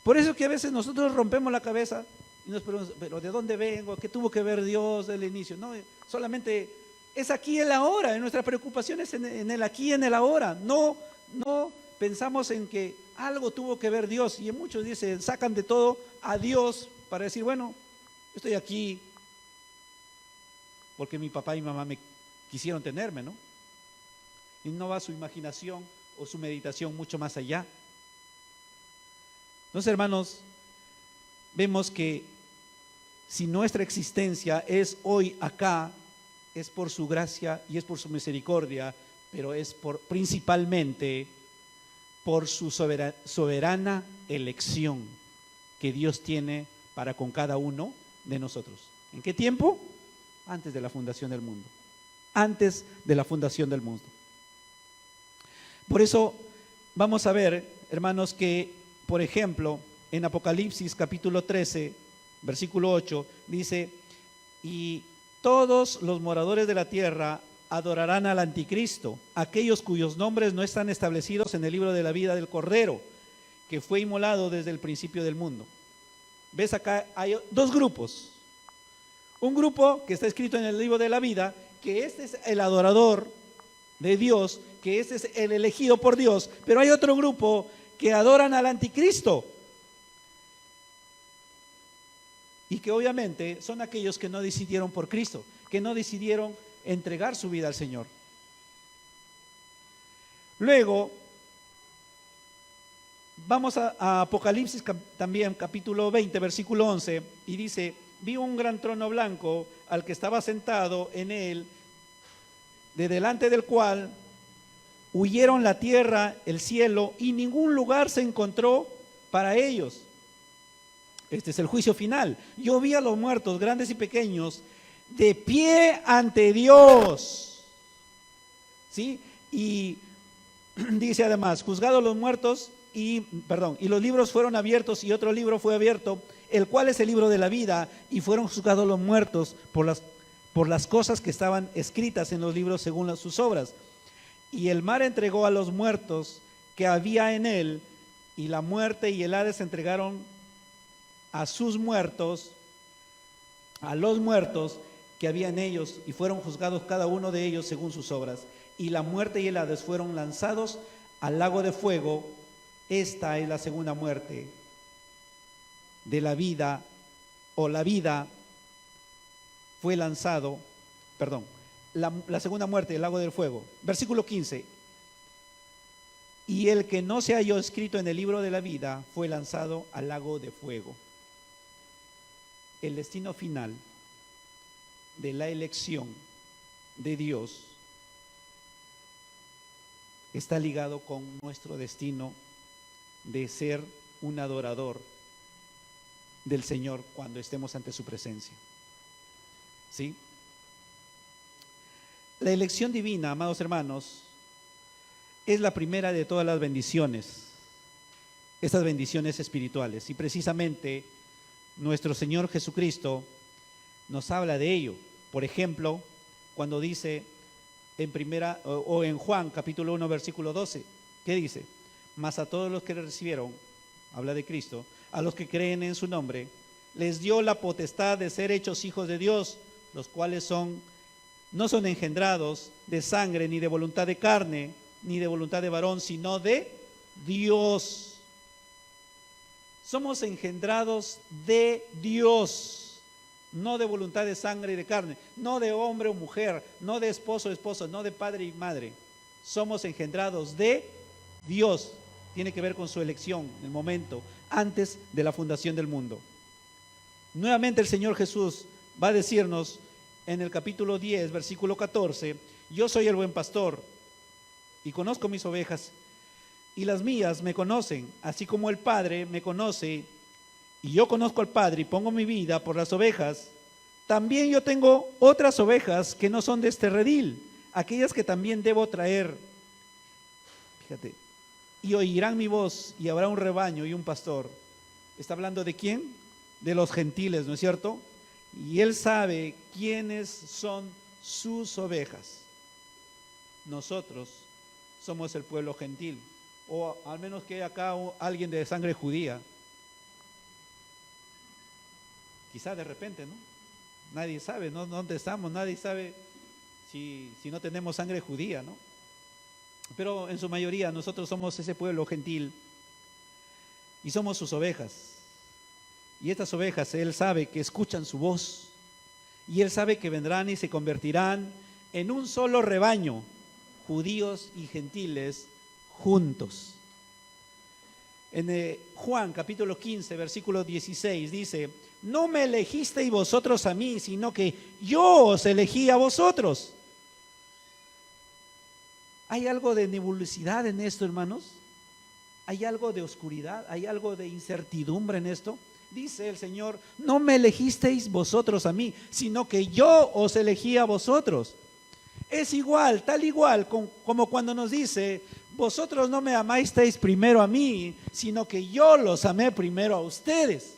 Por eso que a veces nosotros rompemos la cabeza y nos preguntamos, pero ¿de dónde vengo? ¿Qué tuvo que ver Dios desde el inicio? No, solamente es aquí y el ahora. Nuestra preocupación es en el aquí y en el ahora. No pensamos en que algo tuvo que ver Dios, y muchos dicen, sacan de todo a Dios para decir, bueno, estoy aquí porque mi papá y mi mamá me quisieron tenerme, ¿no? Y no va su imaginación o su meditación mucho más allá. Entonces, hermanos, vemos que si nuestra existencia es hoy acá, es por su gracia y es por su misericordia, pero es principalmente por su soberana elección que Dios tiene para con cada uno de nosotros. ¿En qué tiempo? Antes de la fundación del mundo. Antes de la fundación del mundo. Por eso vamos a ver, hermanos, que, por ejemplo, en Apocalipsis capítulo 13, versículo 8, dice, y todos los moradores de la tierra adorarán al anticristo, aquellos cuyos nombres no están establecidos en el libro de la vida del Cordero, que fue inmolado desde el principio del mundo. ¿Ves? Acá hay dos grupos. Un grupo que está escrito en el libro de la vida, que este es el adorador de Dios, que este es el elegido por Dios, pero hay otro grupo que adoran al anticristo, y que obviamente son aquellos que no decidieron por Cristo, que no decidieron entregar su vida al Señor. Luego, vamos a Apocalipsis también, capítulo 20, versículo 11, y dice, vi un gran trono blanco al que estaba sentado en él, de delante del cual huyeron la tierra, el cielo, y ningún lugar se encontró para ellos. Este es el juicio final. Yo vi a los muertos, grandes y pequeños, de pie ante Dios. ¿Sí? Y dice además, juzgados los muertos, y los libros fueron abiertos, y otro libro fue abierto, el cual es el libro de la vida, y fueron juzgados los muertos por las cosas que estaban escritas en los libros según sus obras. Y el mar entregó a los muertos que había en él, y la muerte y el Hades entregaron a sus muertos, a los muertos que había en ellos, y fueron juzgados cada uno de ellos según sus obras. Y la muerte y el Hades fueron lanzados al lago de fuego. Esta es la segunda muerte de la vida, o la vida fue lanzado, la segunda muerte del lago del fuego. Versículo 15. Y el que no se halló escrito en el libro de la vida fue lanzado al lago de fuego. El destino final de la elección de Dios está ligado con nuestro destino de ser un adorador del Señor cuando estemos ante su presencia. ¿Sí? La elección divina, amados hermanos, es la primera de todas las bendiciones, estas bendiciones espirituales, y precisamente nuestro Señor Jesucristo nos habla de ello. Por ejemplo, cuando dice en Juan capítulo 1 versículo 12, ¿qué dice? Mas a todos los que le recibieron, habla de Cristo, a los que creen en su nombre, les dio la potestad de ser hechos hijos de Dios, los cuales no son engendrados de sangre, ni de voluntad de carne, ni de voluntad de varón, sino de Dios. Somos engendrados de Dios, no de voluntad de sangre y de carne, no de hombre o mujer, no de esposo o esposa, no de padre y madre. Somos engendrados de Dios. Tiene que ver con su elección en el momento antes de la fundación del mundo. Nuevamente el Señor Jesús va a decirnos en el capítulo 10, versículo 14, yo soy el buen pastor y conozco mis ovejas, y las mías me conocen, así como el Padre me conoce, y yo conozco al Padre y pongo mi vida por las ovejas. También yo tengo otras ovejas que no son de este redil, aquellas que también debo traer. Fíjate, y oirán mi voz, y habrá un rebaño y un pastor. ¿Está hablando de quién? De los gentiles, ¿no es cierto? Y él sabe quiénes son sus ovejas. Nosotros somos el pueblo gentil, o al menos que acá alguien de sangre judía. Quizá de repente, ¿no? Nadie sabe, ¿no? ¿Dónde estamos? Nadie sabe si no tenemos sangre judía, ¿no? pero en su mayoría nosotros somos ese pueblo gentil y somos sus ovejas. Y estas ovejas, Él sabe que escuchan su voz y Él sabe que vendrán y se convertirán en un solo rebaño, judíos y gentiles juntos. En Juan capítulo 15, versículo 16 dice: no me elegisteis vosotros a mí, sino que yo os elegí a vosotros. ¿Hay algo de nebulosidad en esto, hermanos? ¿Hay algo de oscuridad? ¿Hay algo de incertidumbre en esto? Dice el Señor: no me elegisteis vosotros a mí, sino que yo os elegí a vosotros. Es igual, tal igual como cuando nos dice: vosotros no me amasteis primero a mí, sino que yo los amé primero a ustedes.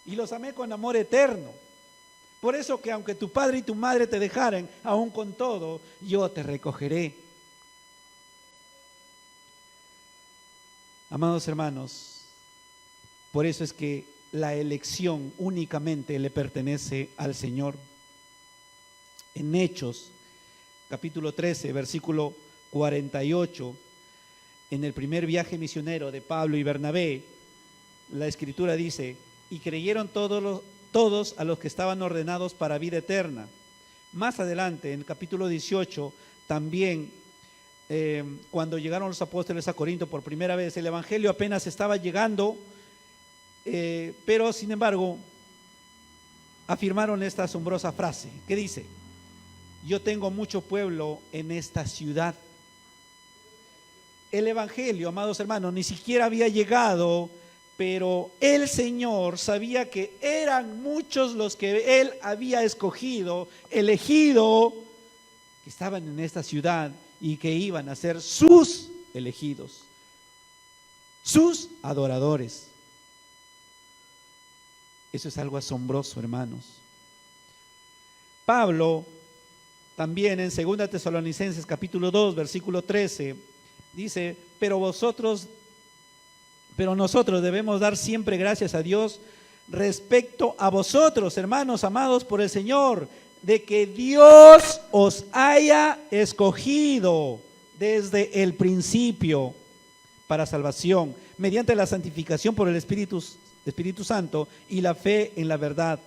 Y los amé con amor eterno. Por eso que aunque tu padre y tu madre te dejaren, aún con todo, yo te recogeré. Amados hermanos, por eso es que la elección únicamente le pertenece al Señor. En Hechos, capítulo 13, versículo 48, en el primer viaje misionero de Pablo y Bernabé, la Escritura dice: y creyeron todos a los que estaban ordenados para vida eterna. Más adelante, en el capítulo 18, también cuando llegaron los apóstoles a Corinto por primera vez, el evangelio apenas estaba llegando, pero sin embargo afirmaron esta asombrosa frase que dice: yo tengo mucho pueblo en esta ciudad. El evangelio, amados hermanos, ni siquiera había llegado, pero el Señor sabía que eran muchos los que Él había escogido, elegido, que estaban en esta ciudad y que iban a ser sus elegidos, sus adoradores. Eso es algo asombroso, hermanos. Pablo también en 2 Tesalonicenses capítulo 2, versículo 13, dice: pero nosotros debemos dar siempre gracias a Dios respecto a vosotros, hermanos amados por el Señor, de que Dios os haya escogido desde el principio para salvación, mediante la santificación por el Espíritu Santo y la fe en la verdad,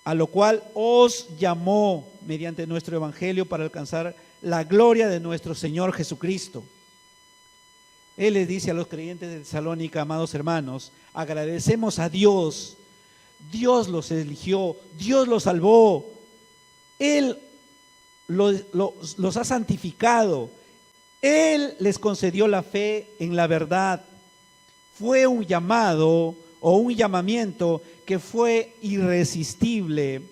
a lo cual os llamó mediante nuestro evangelio para alcanzar la gloria de nuestro Señor Jesucristo. Él les dice a los creyentes de Tesalónica: amados hermanos, agradecemos a Dios. Dios los eligió, Dios los salvó, Él los ha santificado, Él les concedió la fe en la verdad. Fue un llamado o un llamamiento que fue irresistible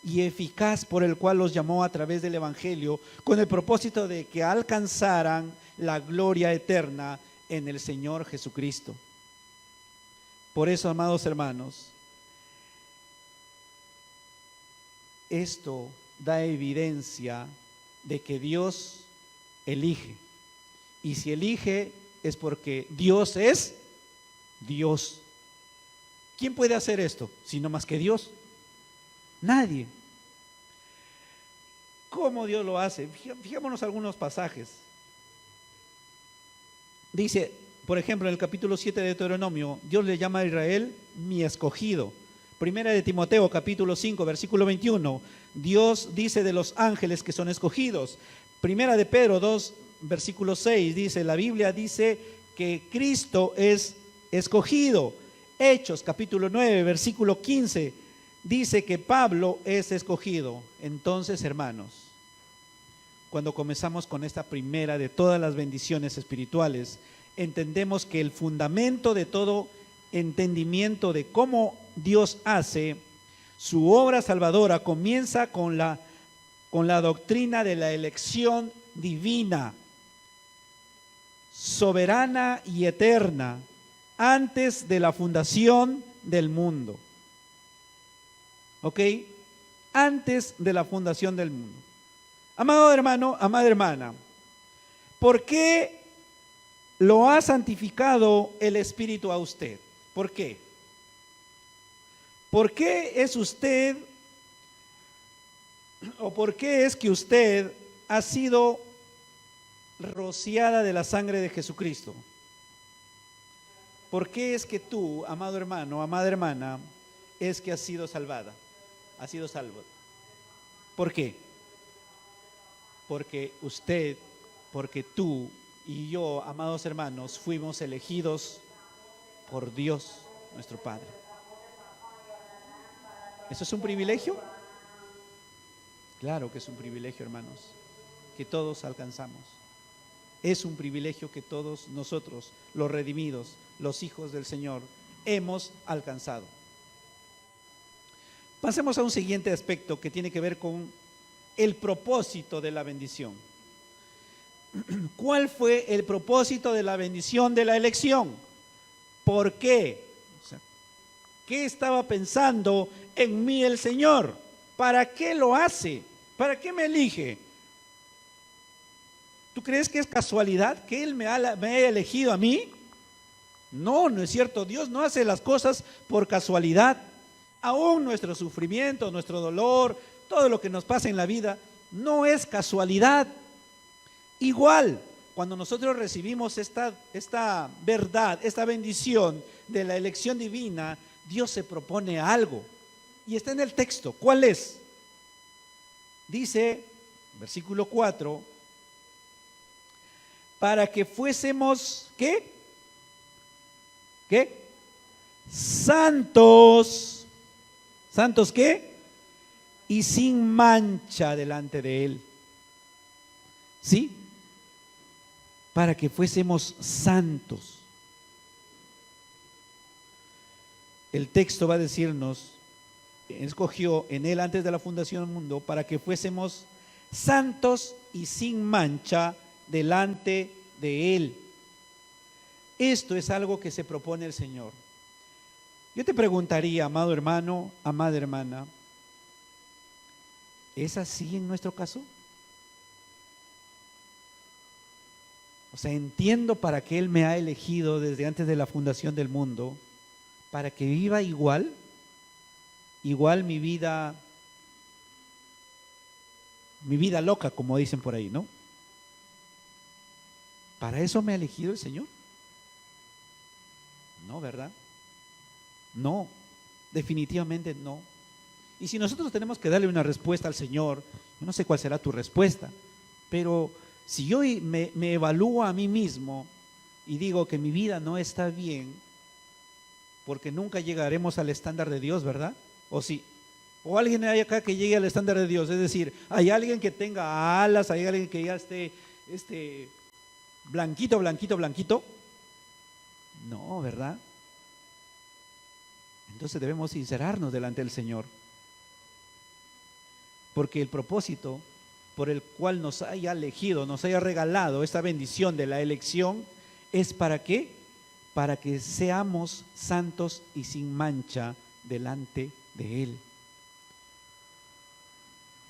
y eficaz, por el cual los llamó a través del evangelio, con el propósito de que alcanzaran la gloria eterna en el Señor Jesucristo. Por eso, amados hermanos, esto da evidencia de que Dios elige. Y si elige es porque Dios es Dios. ¿Quién puede hacer esto si no más que Dios? Nadie. ¿Cómo Dios lo hace? Fijémonos algunos pasajes. Dice, por ejemplo, en el capítulo 7 de Deuteronomio, Dios le llama a Israel mi escogido. Primera de Timoteo, capítulo 5, versículo 21, Dios dice de los ángeles que son escogidos. Primera de Pedro 2, versículo 6, dice, la Biblia dice que Cristo es escogido. Hechos, capítulo 9, versículo 15, dice que Pablo es escogido. Entonces, hermanos, cuando comenzamos con esta primera de todas las bendiciones espirituales, entendemos que el fundamento de todo entendimiento de cómo Dios hace su obra salvadora comienza con la doctrina de la elección divina, soberana y eterna, antes de la fundación del mundo. ¿Ok? Antes de la fundación del mundo. Amado hermano, amada hermana, ¿por qué lo ha santificado el Espíritu a usted? ¿Por qué? ¿Por qué es usted, o por qué es que usted ha sido rociada de la sangre de Jesucristo. ¿Por qué es que tú, amado hermano, amada hermana, es que has sido salvada? Has sido salvo. ¿Por qué? Porque usted, porque tú y yo, amados hermanos, fuimos elegidos por Dios, nuestro Padre. ¿Eso es un privilegio? Claro que es un privilegio, hermanos, que todos alcanzamos. Es un privilegio que todos nosotros, los redimidos, los hijos del Señor, hemos alcanzado. Pasemos a un siguiente aspecto que tiene que ver con el propósito de la bendición. ¿Cuál fue el propósito de la bendición de la elección? ¿Por qué? O sea, ¿qué estaba pensando en mí el Señor? ¿Para qué lo hace? ¿Para qué me elige? ¿Tú crees que es casualidad que Él me haya elegido a mí? No, no es cierto. Dios no hace las cosas por casualidad. Aún nuestro sufrimiento, nuestro dolor, todo lo que nos pasa en la vida, no es casualidad. Igual, cuando nosotros recibimos esta verdad, esta bendición de la elección divina, Dios se propone algo. Y está en el texto. ¿Cuál es? Dice, versículo 4, para que fuésemos, ¿qué? ¿Qué? Santos. ¿Santos qué? Y sin mancha delante de Él. ¿Sí? Para que fuésemos santos. El texto va a decirnos, escogió en Él antes de la fundación del mundo, para que fuésemos santos y sin mancha delante de Él. Esto es algo que se propone el Señor. Yo te preguntaría, amado hermano, amada hermana, ¿es así en nuestro caso? O sea, entiendo para qué Él me ha elegido desde antes de la fundación del mundo, para que viva igual mi vida loca, como dicen por ahí, ¿no? ¿Para eso me ha elegido el Señor? No, ¿verdad? No, definitivamente no. Y si nosotros tenemos que darle una respuesta al Señor, yo no sé cuál será tu respuesta, pero si yo me evalúo a mí mismo y digo que mi vida no está bien, porque nunca llegaremos al estándar de Dios, ¿verdad? ¿O sí? ¿O alguien hay acá que llegue al estándar de Dios? Es decir, ¿hay alguien que tenga alas? ¿Hay alguien que ya esté blanquito, blanquito, blanquito? No, ¿verdad? Entonces debemos sincerarnos delante del Señor, porque el propósito por el cual nos haya elegido, nos haya regalado esta bendición de la elección, es ¿para qué? Para que seamos santos y sin mancha delante de Él.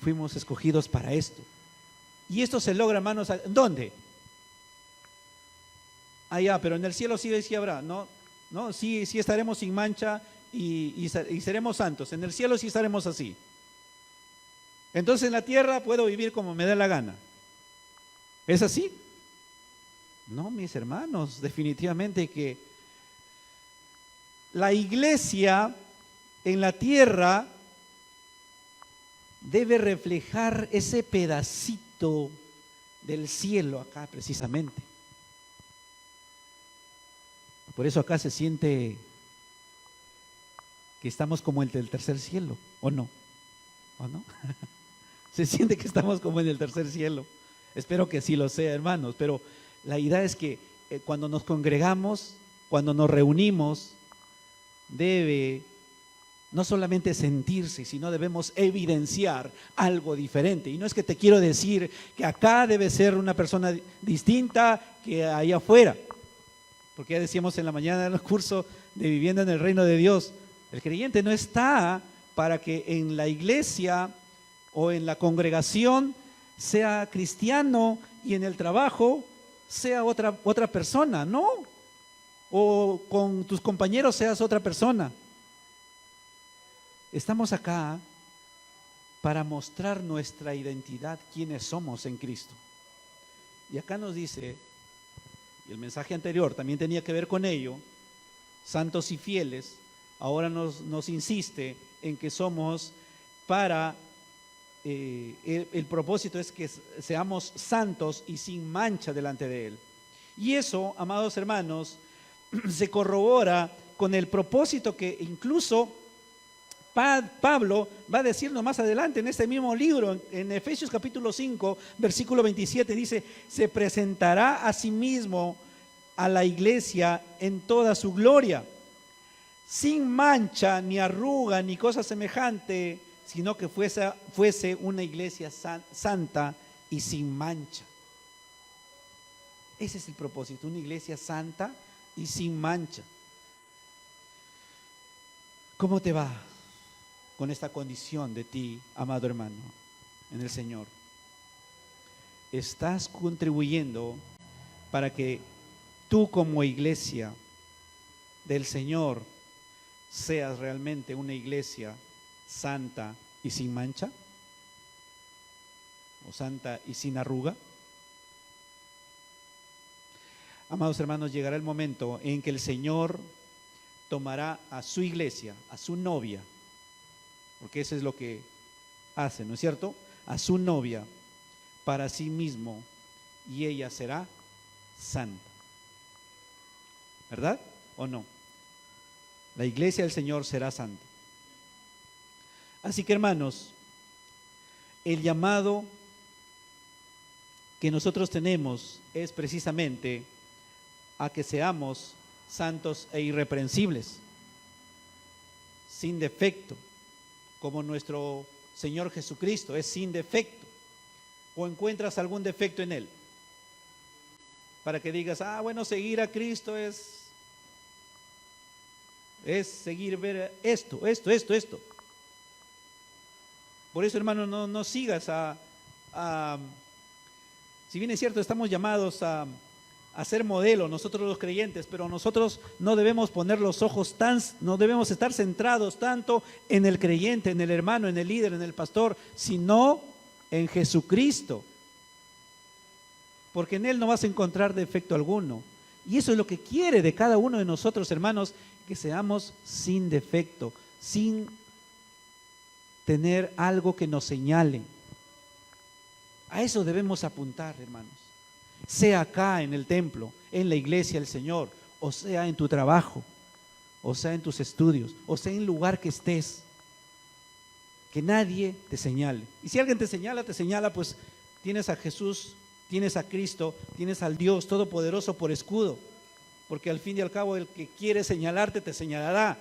Fuimos escogidos para esto. Y esto se logra, hermanos, ¿dónde? Allá, pero en el cielo sí habrá, ¿no? Sí estaremos sin mancha y seremos santos. En el cielo sí estaremos así. Entonces en la tierra puedo vivir como me dé la gana. ¿Es así? No, mis hermanos, definitivamente que la iglesia en la tierra debe reflejar ese pedacito del cielo acá precisamente. Por eso acá se siente que estamos como el del tercer cielo, ¿o no? ¿O no? Se siente que estamos como en el tercer cielo. Espero que sí lo sea, hermanos, pero la idea es que cuando nos congregamos, cuando nos reunimos, debe no solamente sentirse, sino debemos evidenciar algo diferente. Y no es que te quiero decir que acá debe ser una persona distinta que allá afuera, porque ya decíamos en la mañana en el curso de Vivienda en el Reino de Dios, el creyente no está para que en la iglesia o en la congregación sea cristiano y en el trabajo sea otra persona, no. O con tus compañeros seas otra persona. Estamos acá para mostrar nuestra identidad, quiénes somos en Cristo. Y acá nos dice, y el mensaje anterior también tenía que ver con ello, santos y fieles, ahora nos insiste en que somos para, el propósito es que seamos santos y sin mancha delante de Él. Y eso, amados hermanos, se corrobora con el propósito que incluso Pablo va a decirnos más adelante en este mismo libro, en Efesios capítulo 5, versículo 27, dice, se presentará a sí mismo a la iglesia en toda su gloria, sin mancha, ni arruga, ni cosa semejante, sino que fuese una iglesia santa y sin mancha. Ese es el propósito, una iglesia santa y sin mancha. ¿Cómo te va con esta condición de ti, amado hermano, en el Señor? ¿Estás contribuyendo para que tú como iglesia del Señor seas realmente una iglesia santa y sin mancha? ¿O santa y sin arruga? Amados hermanos, llegará el momento en que el Señor tomará a su iglesia, a su novia, porque eso es lo que hace, ¿no es cierto? A su novia para sí mismo, y ella será santa. ¿Verdad o no? La iglesia del Señor será santa. Así que, hermanos, el llamado que nosotros tenemos es precisamente a que seamos santos e irreprensibles, sin defecto, como nuestro Señor Jesucristo es sin defecto. ¿O encuentras algún defecto en Él? Para que digas, bueno, seguir a Cristo es seguir ver esto. Por eso, hermano, no sigas si bien es cierto, estamos llamados a ser modelo, nosotros los creyentes, pero nosotros no debemos poner los ojos no debemos estar centrados tanto en el creyente, en el hermano, en el líder, en el pastor, sino en Jesucristo. Porque en Él no vas a encontrar defecto alguno. Y eso es lo que quiere de cada uno de nosotros, hermanos, que seamos sin defecto, sin tener algo que nos señale. A eso debemos apuntar, hermanos. Sea acá en el templo, en la iglesia del Señor, o sea en tu trabajo, o sea en tus estudios, o sea en el lugar que estés. Que nadie te señale. Y si alguien te señala, pues tienes a Jesús, tienes a Cristo, tienes al Dios Todopoderoso por escudo. Porque al fin y al cabo el que quiere señalarte te señalará.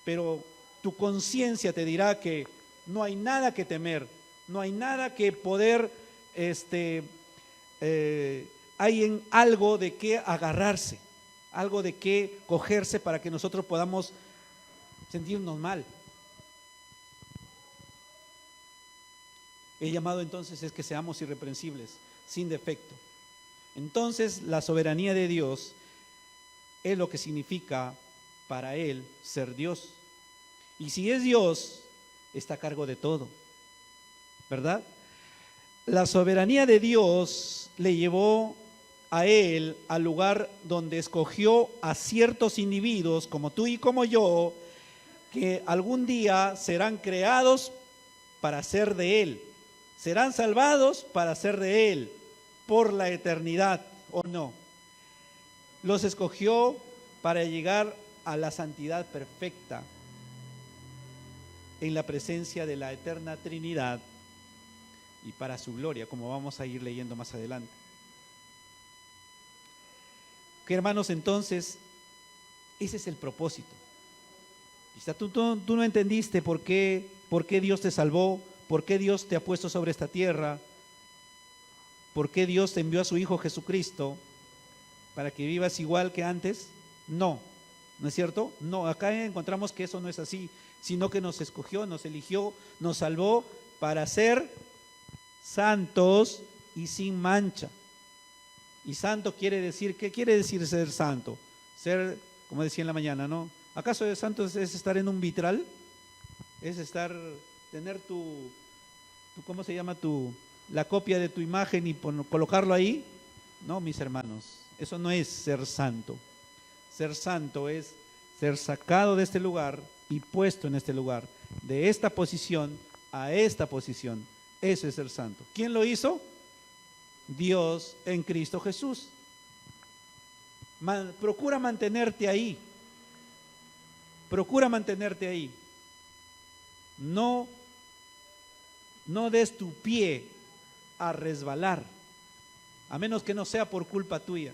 Pero tu conciencia te dirá que no hay nada que temer, no hay nada que poder, hay en algo de qué agarrarse, algo de qué cogerse para que nosotros podamos sentirnos mal. El llamado entonces es que seamos irreprensibles, sin defecto. Entonces la soberanía de Dios es lo que significa para Él ser Dios. Y si es Dios, está a cargo de todo, ¿verdad? La soberanía de Dios le llevó a Él al lugar donde escogió a ciertos individuos como tú y como yo, que algún día serán creados para ser de Él, serán salvados para ser de Él por la eternidad, ¿o no? Los escogió para llegar a la santidad perfecta en la presencia de la eterna Trinidad y para su gloria, como vamos a ir leyendo más adelante. Que hermanos, entonces, ese es el propósito. Quizá tú no entendiste por qué Dios te salvó, por qué Dios te ha puesto sobre esta tierra, por qué Dios te envió a su Hijo Jesucristo, para que vivas igual que antes. No es cierto. No, acá encontramos que eso no es así, sino que nos escogió, nos eligió, nos salvó para ser santos y sin mancha. Y santo quiere decir, ¿qué quiere decir ser santo? Ser, como decía en la mañana, ¿no? ¿Acaso ser santo es estar en un vitral? Es tener ¿cómo se llama la copia de tu imagen y colocarlo ahí? No, mis hermanos, eso no es ser santo. Ser santo es ser sacado de este lugar y puesto en este lugar, de esta posición a esta posición. Eso es ser santo. ¿Quién lo hizo? Dios en Cristo Jesús. Procura mantenerte ahí. Procura mantenerte ahí. No des tu pie a resbalar, a menos que no sea por culpa tuya.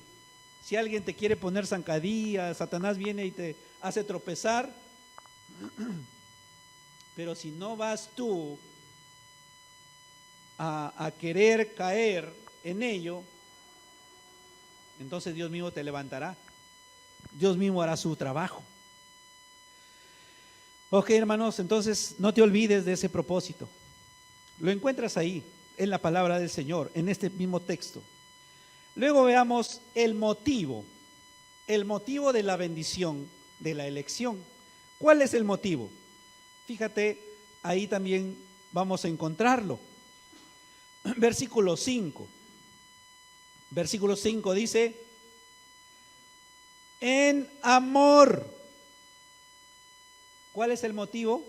Si alguien te quiere poner zancadilla, Satanás viene y te hace tropezar, pero si no vas tú a querer caer en ello, entonces Dios mismo te levantará. Dios mismo hará su trabajo. Ok, hermanos, entonces no te olvides de ese propósito. Lo encuentras ahí, en la palabra del Señor, en este mismo texto. Luego veamos el motivo de la bendición, de la elección. ¿Cuál es el motivo? Fíjate, ahí también vamos a encontrarlo. Versículo 5. Versículo 5 dice, en amor. ¿Cuál es el motivo?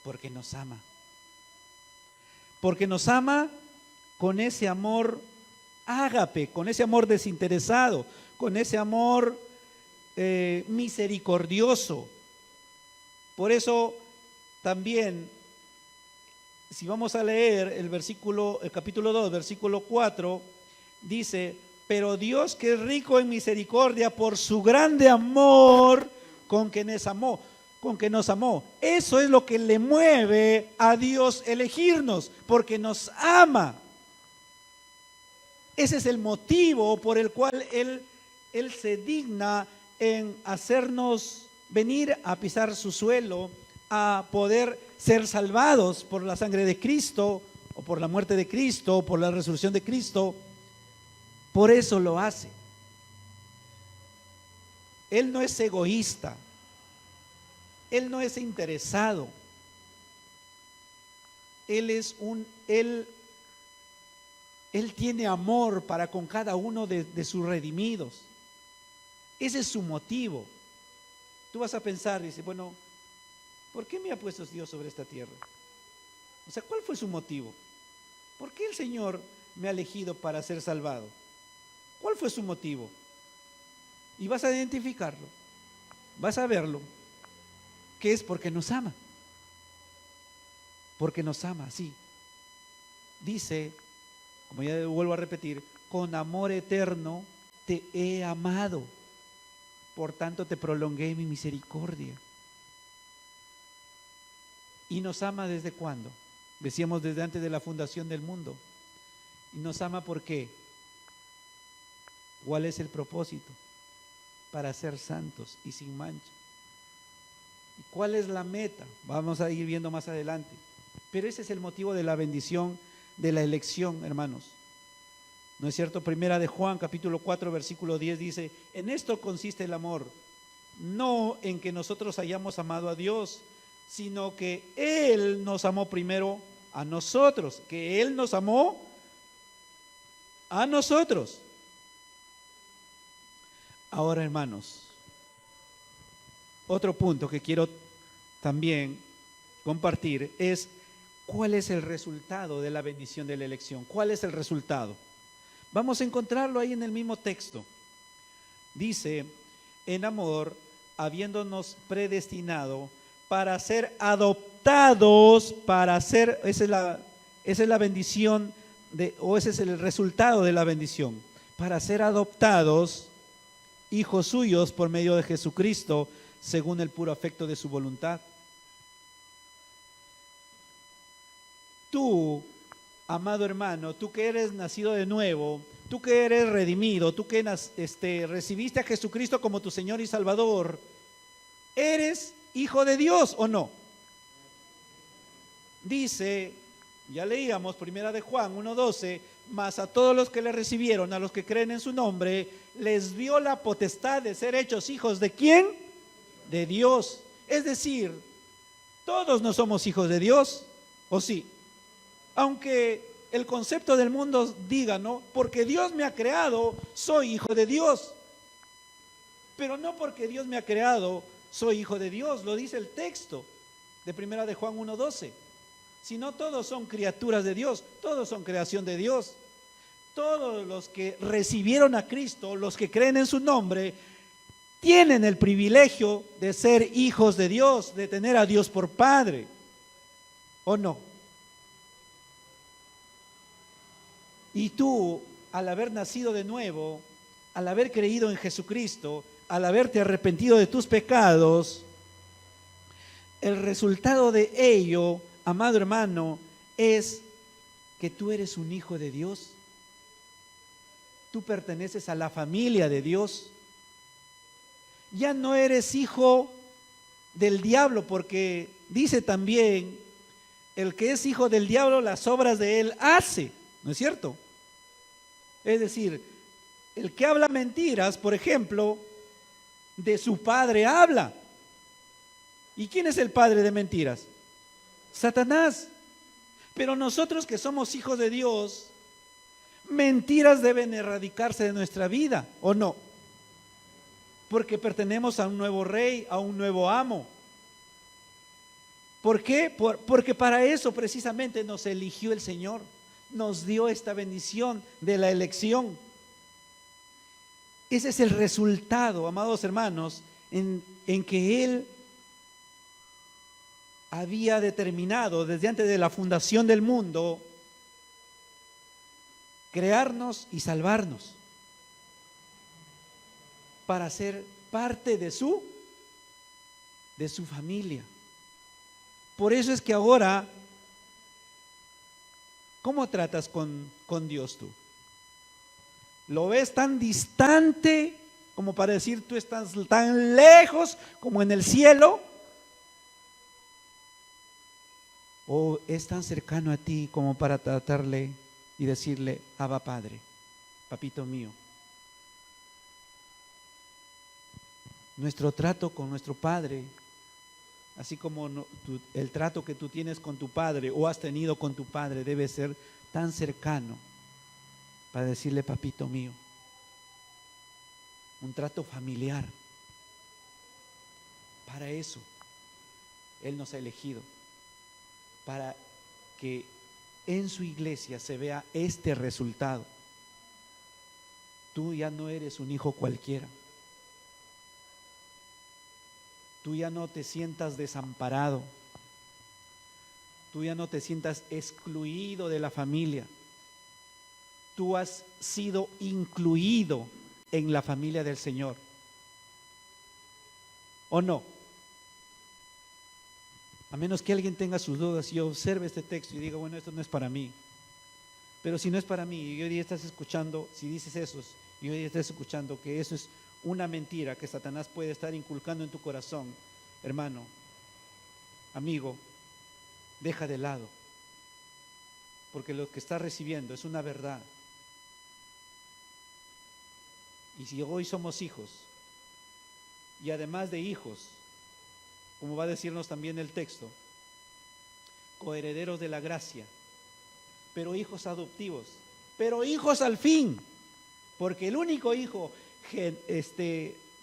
Porque nos ama. Porque nos ama con ese amor ágape, con ese amor desinteresado, con ese amor misericordioso. Por eso también, si vamos a leer el capítulo 2, versículo 4, dice, pero Dios, que es rico en misericordia por su grande amor con que nos amó. Eso es lo que le mueve a Dios elegirnos, porque nos ama. Ese es el motivo por el cual Él se digna en hacernos venir a pisar su suelo, a poder ser salvados por la sangre de Cristo, o por la muerte de Cristo, o por la resurrección de Cristo. Por eso lo hace. Él no es egoísta. Él no es interesado. Él tiene amor para con cada uno de sus redimidos. Ese es su motivo. Tú vas a pensar, dice, bueno, ¿por qué me ha puesto Dios sobre esta tierra? O sea, ¿cuál fue su motivo? ¿Por qué el Señor me ha elegido para ser salvado? ¿Cuál fue su motivo? Y vas a identificarlo, vas a verlo, que es porque nos ama. Porque nos ama, sí. Dice, como ya vuelvo a repetir, con amor eterno te he amado, por tanto te prolongué mi misericordia. ¿Y nos ama desde cuándo? Decíamos desde antes de la fundación del mundo. ¿Y nos ama por qué? ¿Cuál es el propósito? Para ser santos y sin mancha. ¿Y cuál es la meta? Vamos a ir viendo más adelante. Pero ese es el motivo de la bendición, de la elección, hermanos. ¿No es cierto? Primera de Juan, capítulo 4, versículo 10 dice, en esto consiste el amor, no en que nosotros hayamos amado a Dios, sino que Él nos amó primero a nosotros, que Él nos amó a nosotros. Ahora, hermanos, otro punto que quiero también compartir es cuál es el resultado de la bendición de la elección. ¿Cuál es el resultado? Vamos a encontrarlo ahí en el mismo texto. Dice, en amor, habiéndonos predestinado para ser adoptados, esa es la bendición, ese es el resultado de la bendición, para ser adoptados hijos suyos por medio de Jesucristo, según el puro afecto de su voluntad. Tú, amado hermano, tú que eres nacido de nuevo, tú que eres redimido, tú que recibiste a Jesucristo como tu Señor y Salvador, ¿eres hijo de Dios o no? Dice, ya leíamos, primera de Juan 1:12, mas a todos los que le recibieron, a los que creen en su nombre, les dio la potestad de ser hechos hijos ¿de quién? De Dios. Es decir, todos no somos hijos de Dios, ¿o sí? Aunque el concepto del mundo diga, ¿no? Porque Dios me ha creado, soy hijo de Dios. Pero no porque Dios me ha creado, soy hijo de Dios, lo dice el texto de 1 de Juan 1:12. Sino todos son criaturas de Dios, todos son creación de Dios. Todos los que recibieron a Cristo, los que creen en su nombre, tienen el privilegio de ser hijos de Dios, de tener a Dios por Padre. ¿O no? Y tú, al haber nacido de nuevo, al haber creído en Jesucristo, al haberte arrepentido de tus pecados, el resultado de ello, amado hermano, es que tú eres un hijo de Dios. Tú perteneces a la familia de Dios. Ya no eres hijo del diablo, porque dice también, el que es hijo del diablo, las obras de él hace, ¿no es cierto? Es decir, el que habla mentiras, por ejemplo, de su padre habla. ¿Y quién es el padre de mentiras? Satanás. Pero nosotros que somos hijos de Dios, mentiras deben erradicarse de nuestra vida, ¿o no? Porque pertenecemos a un nuevo rey, a un nuevo amo. ¿Por qué? Porque para eso precisamente nos eligió el Señor, nos dio esta bendición de la elección. Ese es el resultado, amados hermanos, en que Él había determinado desde antes de la fundación del mundo crearnos y salvarnos para ser parte de su familia. Por eso es que ahora, ¿cómo tratas con Dios tú? ¿Lo ves tan distante como para decir tú estás tan lejos como en el cielo? ¿O es tan cercano a ti como para tratarle y decirle, Abba Padre, papito mío? Nuestro trato con nuestro Padre, así como el trato que tú tienes con tu padre o has tenido con tu padre, debe ser tan cercano para decirle papito mío. Un trato familiar. Para eso Él nos ha elegido, para que en su iglesia se vea este resultado. Tú ya no eres un hijo cualquiera. Tú ya no te sientas desamparado. Tú ya no te sientas excluido de la familia. Tú has sido incluido en la familia del Señor. ¿O no? A menos que alguien tenga sus dudas y observe este texto y diga, bueno, esto no es para mí. Pero si no es para mí y hoy día estás escuchando, si dices eso y hoy día estás escuchando que eso es una mentira que Satanás puede estar inculcando en tu corazón, hermano, amigo, deja de lado, porque lo que estás recibiendo es una verdad. Y si hoy somos hijos, y además de hijos, como va a decirnos también el texto, coherederos de la gracia, pero hijos adoptivos, pero hijos al fin, porque el único hijo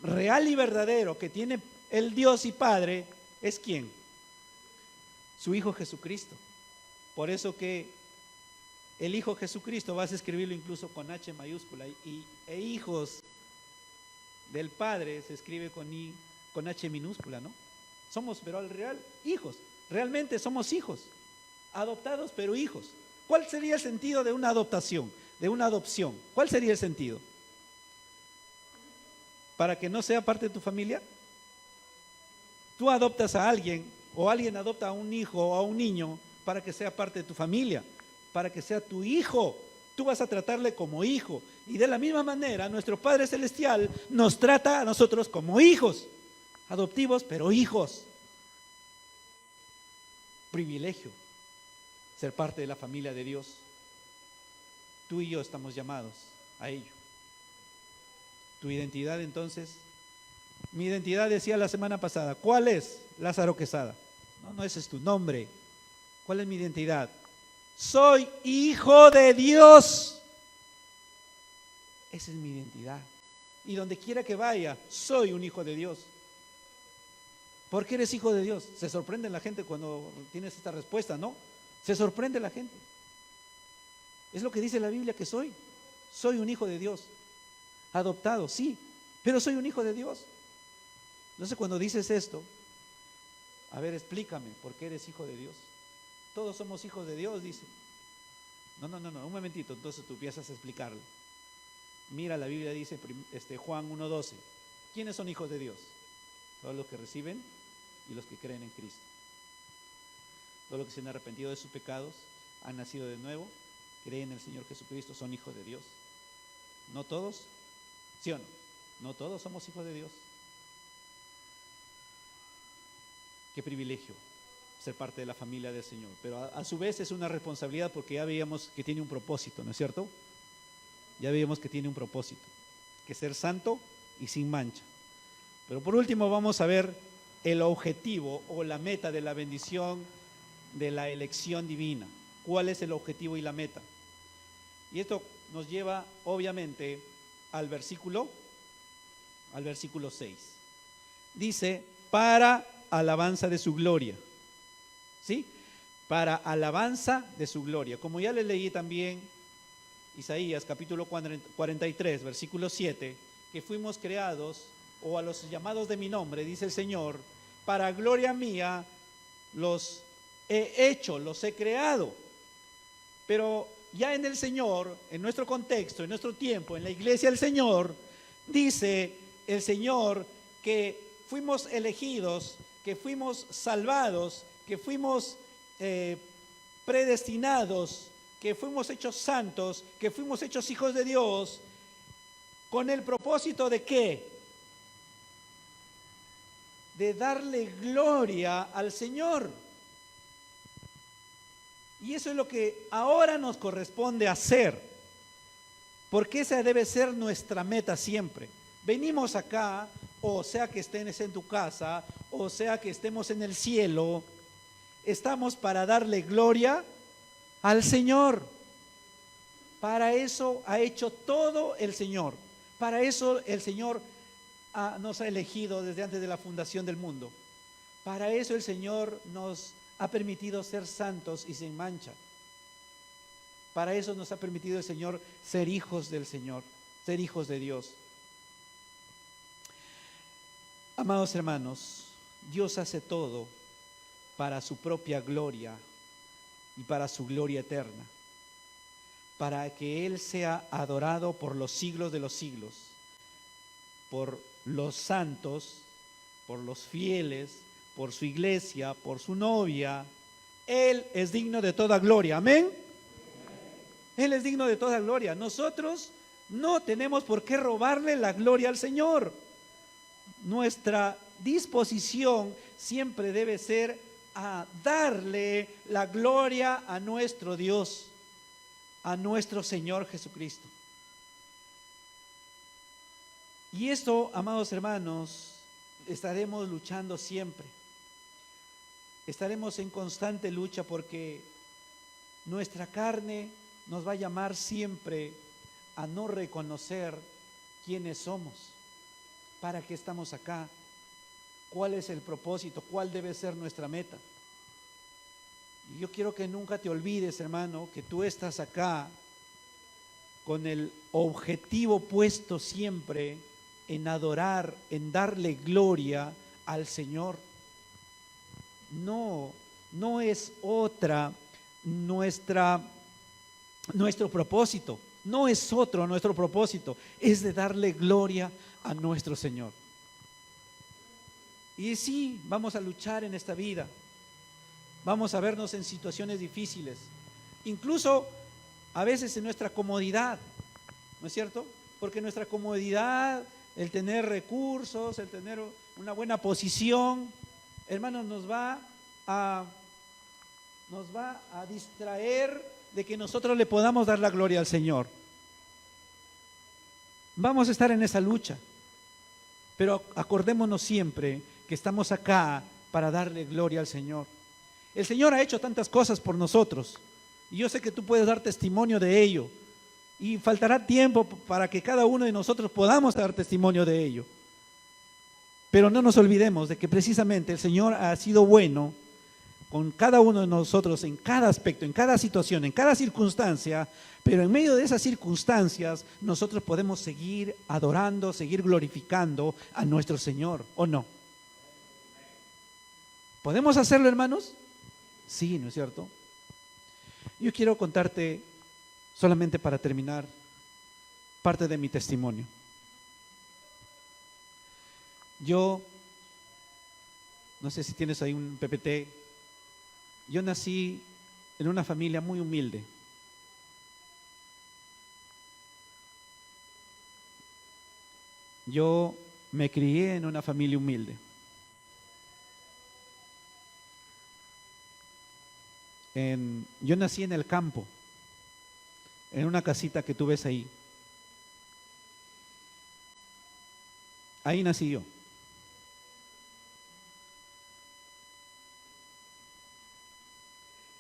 real y verdadero que tiene el Dios y Padre es ¿quién? Su Hijo Jesucristo. Por eso que el Hijo Jesucristo, vas a escribirlo incluso con H mayúscula, e hijos del Padre se escribe con H minúscula, ¿no? Somos, pero al real, hijos. Realmente somos hijos, adoptados, pero hijos. ¿Cuál sería el sentido de una adoptación, de una adopción? ¿Cuál sería el sentido? ¿Para que no sea parte de tu familia? Tú adoptas a alguien, o alguien adopta a un hijo o a un niño para que sea parte de tu familia, para que sea tu hijo. Tú vas a tratarle como hijo. Y de la misma manera, nuestro Padre Celestial nos trata a nosotros como hijos, adoptivos, pero hijos. Privilegio ser parte de la familia de Dios. Tú y yo estamos llamados a ello. Tu identidad entonces, mi identidad decía la semana pasada, ¿cuál es? Lázaro Quesada. No, ese es tu nombre. ¿Cuál es mi identidad? soy hijo de Dios. Esa es mi identidad. Y donde quiera que vaya, soy un hijo de Dios. ¿Por qué eres hijo de Dios? Se sorprende la gente cuando tienes esta respuesta, ¿no? Se sorprende la gente. Es lo que dice la Biblia que soy. Soy un hijo de Dios. Adoptado, sí, pero soy un hijo de Dios. Entonces cuando dices esto, a ver, explícame, ¿por qué eres hijo de Dios? Todos somos hijos de Dios, dice. No, un momentito, entonces tú empiezas a explicarle. Mira, la Biblia dice, Juan 1:12, ¿quiénes son hijos de Dios? Todos los que reciben y los que creen en Cristo. Todos los que se han arrepentido de sus pecados, han nacido de nuevo, creen en el Señor Jesucristo, son hijos de Dios. No todos, ¿sí o no? No todos somos hijos de Dios. Qué privilegio ser parte de la familia del Señor, pero a su vez es una responsabilidad porque ya veíamos que tiene un propósito, ¿no es cierto? Ya veíamos que tiene un propósito, que ser santo y sin mancha. Pero por último vamos a ver el objetivo o la meta de la bendición de la elección divina. ¿Cuál es el objetivo y la meta? Y esto nos lleva obviamente al versículo 6. Dice, para alabanza de su gloria. ¿Sí? Para alabanza de su gloria. Como ya le leí también Isaías capítulo 43, versículo 7, que fuimos creados, o a los llamados de mi nombre, dice el Señor, para gloria mía los he hecho, los he creado. Pero ya en el Señor, en nuestro contexto, en nuestro tiempo, en la iglesia del Señor, dice el Señor que fuimos elegidos, que fuimos salvados, que fuimos predestinados, que fuimos hechos santos, que fuimos hechos hijos de Dios, con el propósito de ¿qué? De darle gloria al Señor. Y eso es lo que ahora nos corresponde hacer, porque esa debe ser nuestra meta siempre. Venimos acá, o sea que estés en tu casa, o sea que estemos en el cielo, estamos para darle gloria al Señor. Para eso ha hecho todo el Señor. Para eso el Señor nos ha elegido desde antes de la fundación del mundo. Para eso el Señor nos ha permitido ser santos y sin mancha. Para eso nos ha permitido el Señor ser hijos del Señor, ser hijos de Dios. Amados hermanos, Dios hace todo para su propia gloria y para su gloria eterna, para que Él sea adorado por los siglos de los siglos, por los santos, por los fieles, por su iglesia, por su novia. Él es digno de toda gloria, amén. Él es digno de toda gloria. Nosotros no tenemos por qué robarle la gloria al Señor. Nuestra disposición siempre debe ser a darle la gloria a nuestro Dios, a nuestro Señor Jesucristo. Y esto, amados hermanos, estaremos luchando siempre. Estaremos en constante lucha porque nuestra carne nos va a llamar siempre a no reconocer quiénes somos, para qué estamos acá, cuál es el propósito, cuál debe ser nuestra meta. Y yo quiero que nunca te olvides, hermano, que tú estás acá con el objetivo puesto siempre en adorar, en darle gloria al Señor. No es otra nuestro propósito, no es otro nuestro propósito, es de darle gloria a nuestro Señor. Y sí, vamos a luchar en esta vida, vamos a vernos en situaciones difíciles, incluso a veces en nuestra comodidad, ¿no es cierto? Porque nuestra comodidad, el tener recursos, el tener una buena posición, hermanos, nos va a distraer de que nosotros le podamos dar la gloria al Señor. Vamos a estar en esa lucha, pero acordémonos siempre que estamos acá para darle gloria al Señor. El Señor ha hecho tantas cosas por nosotros, Y yo sé que tú puedes dar testimonio de ello. Y faltará tiempo para que cada uno de nosotros podamos dar testimonio de ello. Pero no nos olvidemos de que precisamente el Señor ha sido bueno con cada uno de nosotros en cada aspecto, en cada situación, en cada circunstancia, pero en medio de esas circunstancias nosotros podemos seguir adorando, seguir glorificando a nuestro Señor, ¿o no? ¿Podemos hacerlo, hermanos? Sí, ¿no es cierto? Yo quiero contarte, solamente para terminar, parte de mi testimonio. Yo, no sé si tienes ahí un PPT, yo nací en una familia muy humilde. Yo me crié en una familia humilde. Yo nací en el campo, en una casita que tú ves ahí. Ahí nací yo.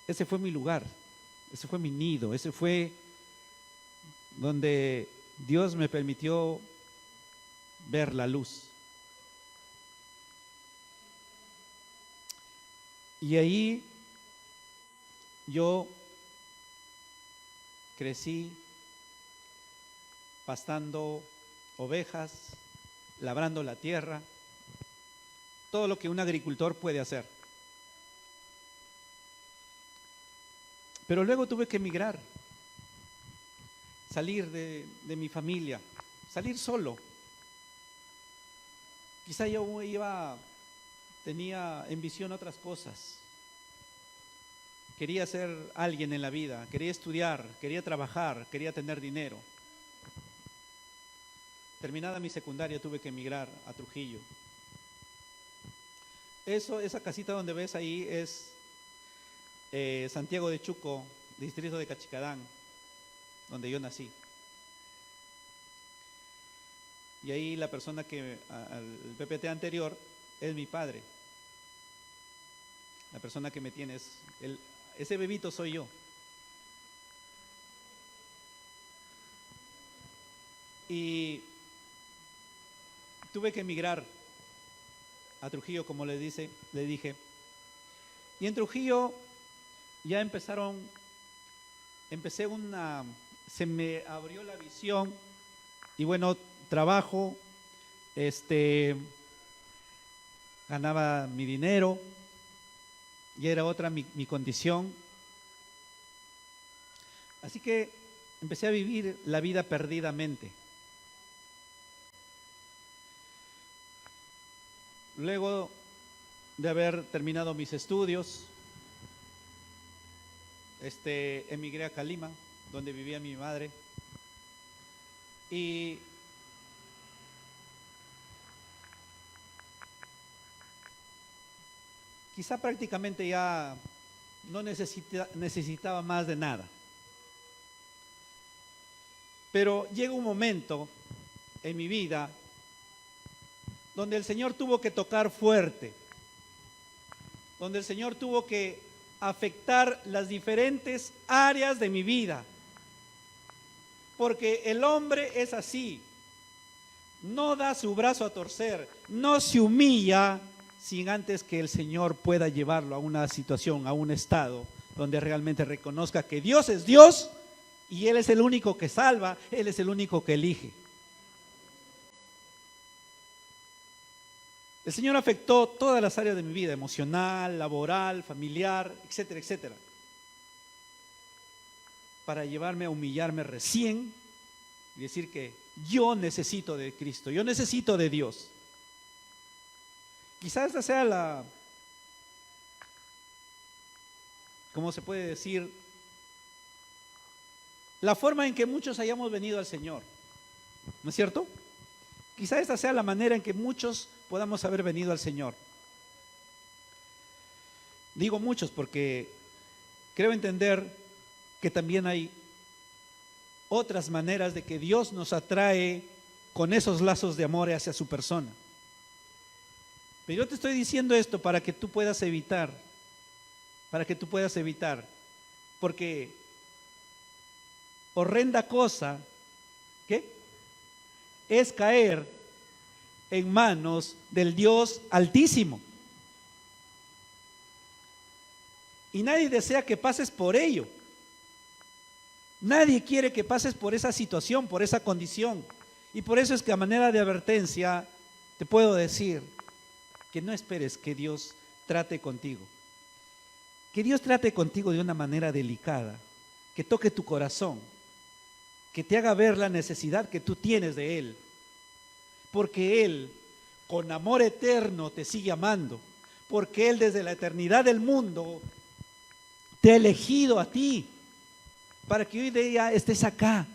Ese fue mi lugar, ese fue mi nido, ese fue donde Dios me permitió ver la luz. Y ahí yo crecí pastando ovejas, labrando la tierra, todo lo que un agricultor puede hacer. Pero luego tuve que emigrar, salir de mi familia, salir solo. Quizá yo tenía en visión otras cosas. Quería ser alguien en la vida, quería estudiar, quería trabajar, quería tener dinero. Terminada mi secundaria tuve que emigrar a Trujillo. Esa casita donde ves ahí es Santiago de Chuco, distrito de Cachicadán, donde yo nací. Y ahí la persona al PPT anterior es mi padre. La persona que me tiene ese bebito soy yo. Y tuve que emigrar a Trujillo, como le dije. Y en Trujillo ya se me abrió la visión y bueno, trabajo, ganaba mi dinero y era otra mi condición. Así que empecé a vivir la vida perdidamente. Luego de haber terminado mis estudios, emigré a Calima, donde vivía mi madre, y quizá prácticamente ya no necesitaba más de nada. Pero llega un momento en mi vida donde el Señor tuvo que tocar fuerte, donde el Señor tuvo que afectar las diferentes áreas de mi vida, porque el hombre es así, no da su brazo a torcer, no se humilla sin antes que el Señor pueda llevarlo a una situación, a un estado donde realmente reconozca que Dios es Dios y Él es el único que salva, Él es el único que elige. El Señor afectó todas las áreas de mi vida, emocional, laboral, familiar, etcétera, etcétera, para llevarme a humillarme recién y decir que yo necesito de Cristo, yo necesito de Dios. Quizás esta sea ¿cómo se puede decir? La forma en que muchos hayamos venido al Señor, ¿no es cierto? Quizá esta sea la manera en que muchos podamos haber venido al Señor. Digo muchos porque creo entender que también hay otras maneras de que Dios nos atrae con esos lazos de amor hacia su persona. Pero yo te estoy diciendo esto para que tú puedas evitar, porque horrenda cosa, ¿qué? Es caer en manos del Dios Altísimo. Y nadie desea que pases por ello. Nadie quiere que pases por esa situación, por esa condición. Y por eso es que a manera de advertencia te puedo decir que no esperes que Dios trate contigo. Que Dios trate contigo de una manera delicada, que toque tu corazón, que te haga ver la necesidad que tú tienes de Él. Porque Él, con amor eterno, te sigue amando. Porque Él desde la eternidad del mundo te ha elegido a ti para que hoy día estés acá.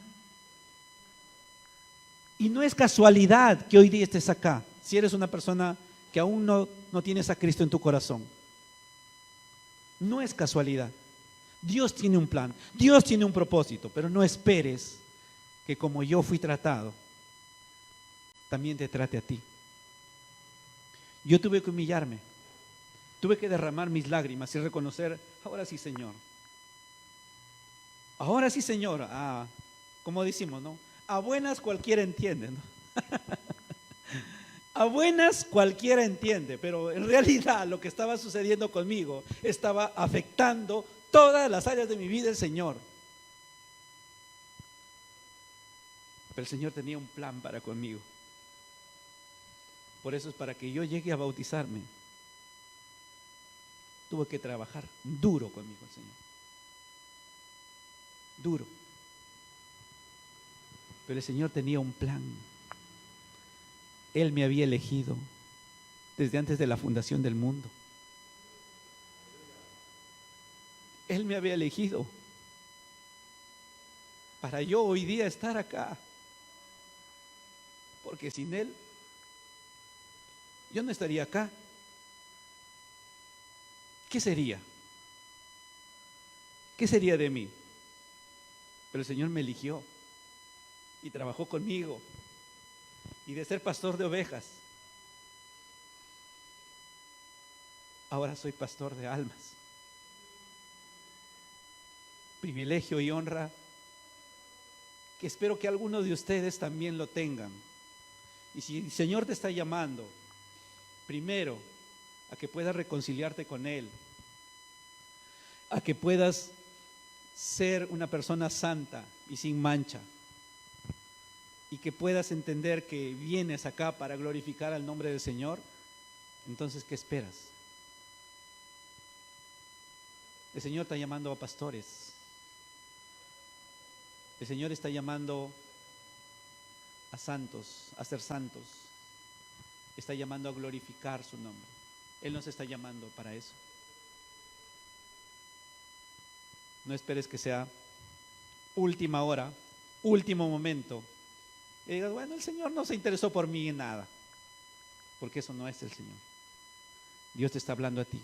Y no es casualidad que hoy día estés acá, si eres una persona que aún no tienes a Cristo en tu corazón. No es casualidad. Dios tiene un plan, Dios tiene un propósito, pero no esperes que como yo fui tratado, también te trate a ti. Yo tuve que humillarme, tuve que derramar mis lágrimas y reconocer, ahora sí, Señor. Ahora sí, Señor. Como decimos, ¿no? A buenas cualquiera entiende, ¿no? A buenas cualquiera entiende, pero en realidad lo que estaba sucediendo conmigo estaba afectando todas las áreas de mi vida el Señor. Pero el Señor tenía un plan para conmigo. Por eso es para que yo llegue a bautizarme. Tuve que trabajar duro conmigo el Señor. Duro. Pero el Señor tenía un plan. Él me había elegido desde antes de la fundación del mundo. Él me había elegido para yo hoy día estar acá. Porque sin Él, yo no estaría acá. ¿Qué sería? ¿Qué sería de mí? Pero el Señor me eligió y trabajó conmigo. Y de ser pastor de ovejas, ahora soy pastor de almas. Privilegio y honra que espero que algunos de ustedes también lo tengan. Y si el Señor te está llamando, primero, a que puedas reconciliarte con Él, a que puedas ser una persona santa y sin mancha, y que puedas entender que vienes acá para glorificar al nombre del Señor, entonces, ¿qué esperas? El Señor está llamando a pastores. El Señor está llamando a santos, a ser santos. Está llamando a glorificar su nombre. Él nos está llamando para eso. No esperes que sea última hora, último momento. Y digas, bueno, el Señor no se interesó por mí en nada. Porque eso no es el Señor. Dios te está hablando a ti.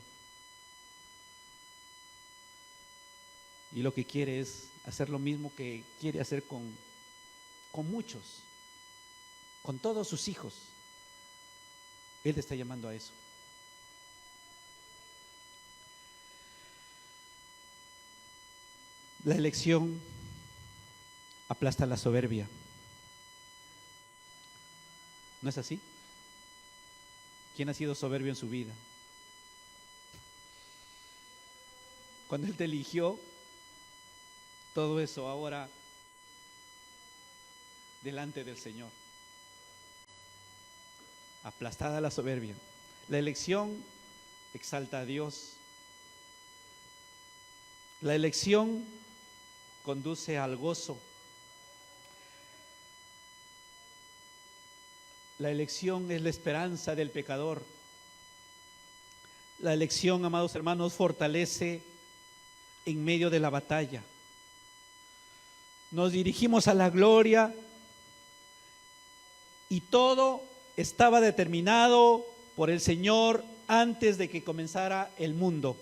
Y lo que quiere es hacer lo mismo que quiere hacer con muchos, con todos sus hijos. Él te está llamando a eso. La elección aplasta la soberbia. ¿No es así? ¿Quién ha sido soberbio en su vida? Cuando Él te eligió, todo eso ahora delante del Señor. Aplastada la soberbia. La elección exalta a Dios. La elección conduce al gozo. La elección es la esperanza del pecador. La elección, amados hermanos, fortalece en medio de la batalla. Nos dirigimos a la gloria y todo estaba determinado por el Señor antes de que comenzara el mundo.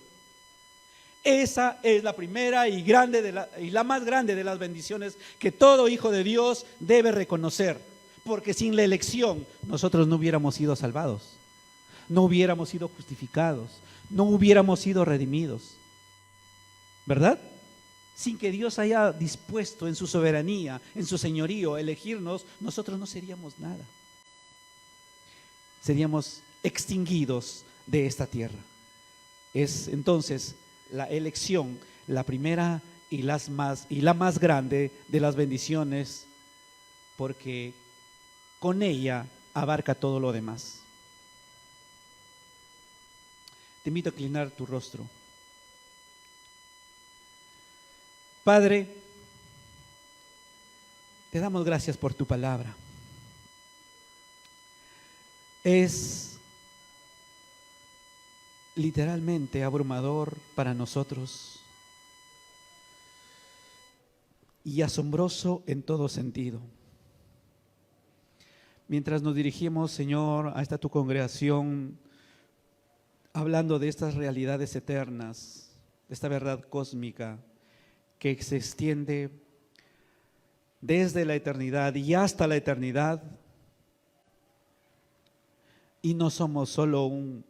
Esa es la primera y la más grande de las bendiciones que todo hijo de Dios debe reconocer. Porque sin la elección nosotros no hubiéramos sido salvados, no hubiéramos sido justificados, no hubiéramos sido redimidos. ¿Verdad? sin que Dios haya dispuesto en su soberanía, en su señorío, elegirnos, nosotros no seríamos nada. Seríamos extinguidos de esta tierra. Es entonces la elección, la primera y la más grande de las bendiciones, porque con ella abarca todo lo demás. Te invito a inclinar tu rostro. Padre, te damos gracias por tu palabra. Es literalmente abrumador para nosotros y asombroso en todo sentido. Mientras nos dirigimos, Señor, a esta tu congregación, hablando de estas realidades eternas, de esta verdad cósmica que se extiende desde la eternidad y hasta la eternidad, y no somos solo un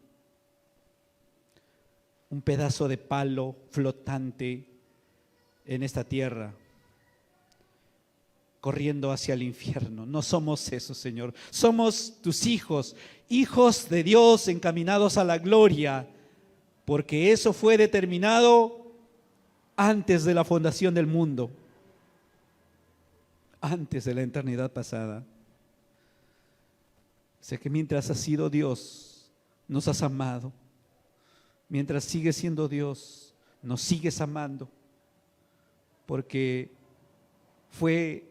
pedazo de palo flotante en esta tierra, corriendo hacia el infierno. No somos eso, Señor. Somos tus hijos, hijos de Dios encaminados a la gloria, porque eso fue determinado antes de la fundación del mundo, antes de la eternidad pasada. Sé que mientras has sido Dios, nos has amado. Mientras sigues siendo Dios, nos sigues amando, porque fue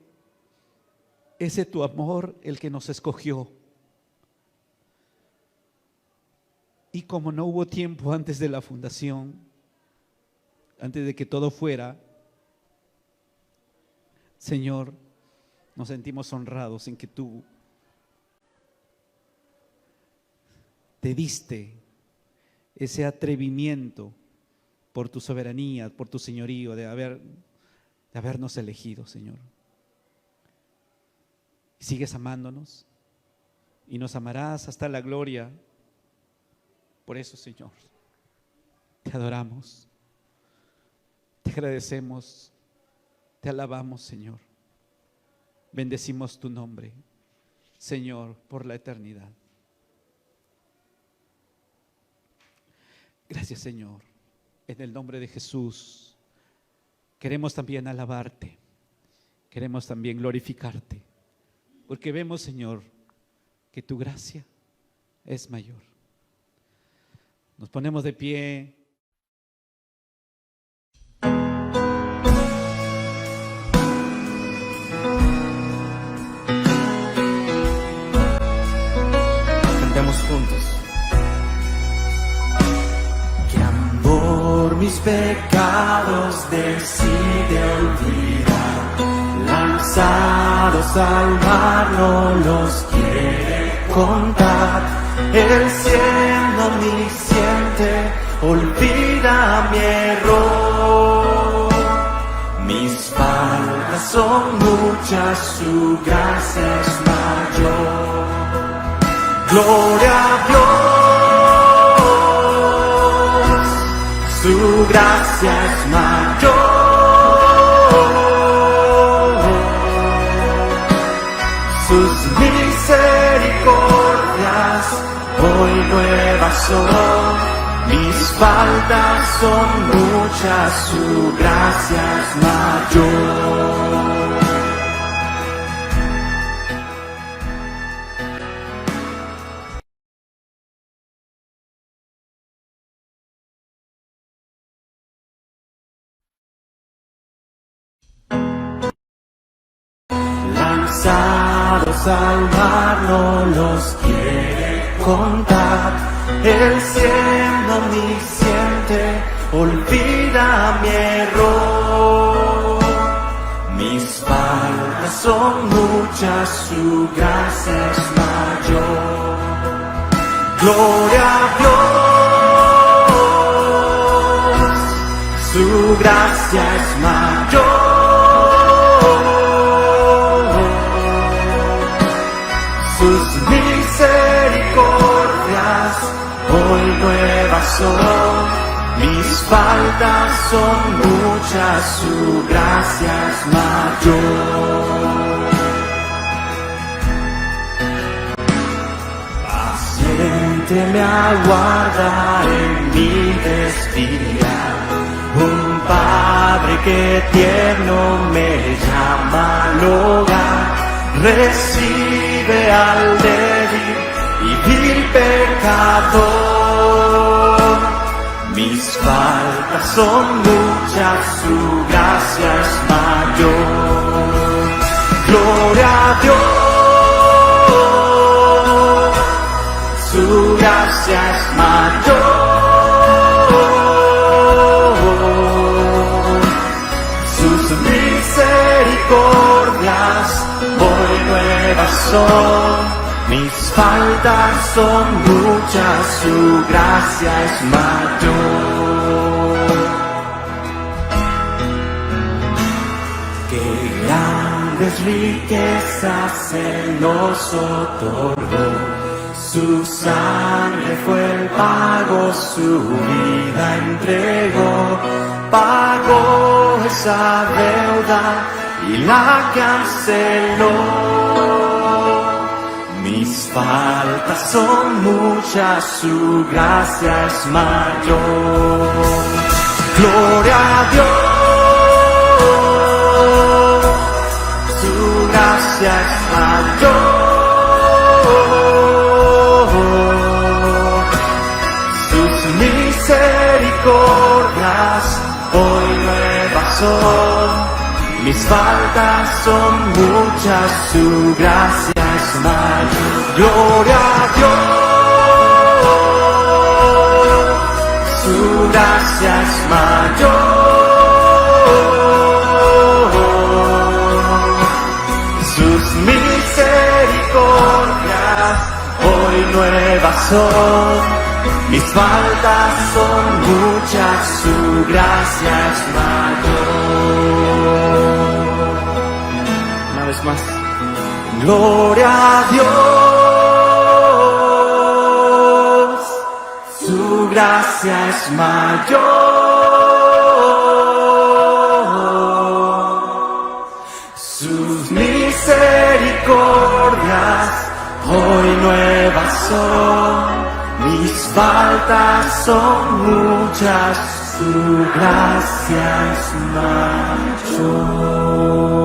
ese tu amor el que nos escogió. Y como no hubo tiempo antes de la fundación, antes de que todo fuera, Señor, nos sentimos honrados en que tú te diste ese atrevimiento por tu soberanía, por tu señorío, de habernos elegido, Señor. Sigues amándonos y nos amarás hasta la gloria. Por eso, Señor, te adoramos, te agradecemos, te alabamos, Señor. Bendecimos tu nombre, Señor, por la eternidad. Gracias, Señor. En el nombre de Jesús queremos también alabarte, queremos también glorificarte, porque vemos, Señor, que tu gracia es mayor. Nos ponemos de pie. Cantemos juntos. Que amor mis pecados decide olvidar, lanzados al mar no los quiere contar. El cielo omnisciente olvida mi error. Mis faltas son muchas, su gracia es mayor. Gloria a Dios, su gracia es mayor. Sus misericordias hoy nuevas son. Mis faltas son muchas, su gracia es mayor. Lanzados al mar no los quiere contar. El cielo omnisciente olvida mi error. Mis faltas son muchas, su gracia es mayor. Gloria a Dios, su gracia es mayor. Sus misericordias hoy nuevas son. Mis faltas son muchas, su gracia es mayor. Paciente me aguarda en mi desvía, un padre que tierno me llama al hogar, recibe al débil y vil pecador. Mis faltas son muchas, su gracia es mayor. Gloria a Dios, su gracia es mayor. Sus misericordias hoy nuevas son. Mis faltas son muchas, su gracia es mayor. Qué grandes riquezas Él nos otorgó. Su sangre fue el pago, su vida entregó. Pagó esa deuda y la canceló. Mis faltas son muchas, su gracia es mayor. Gloria a Dios, su gracia es mayor. Sus misericordias hoy nuevas son. Mis faltas son muchas, su gracia es mayor. Gloria a Dios, su gracia es mayor. Sus misericordias hoy nuevas son. Mis faltas son muchas, su gracia es mayor. Una vez más. Gloria a Dios, su gracia es mayor. Sus misericordias hoy nuevas son. Mis faltas son muchas, su gracia es mayor.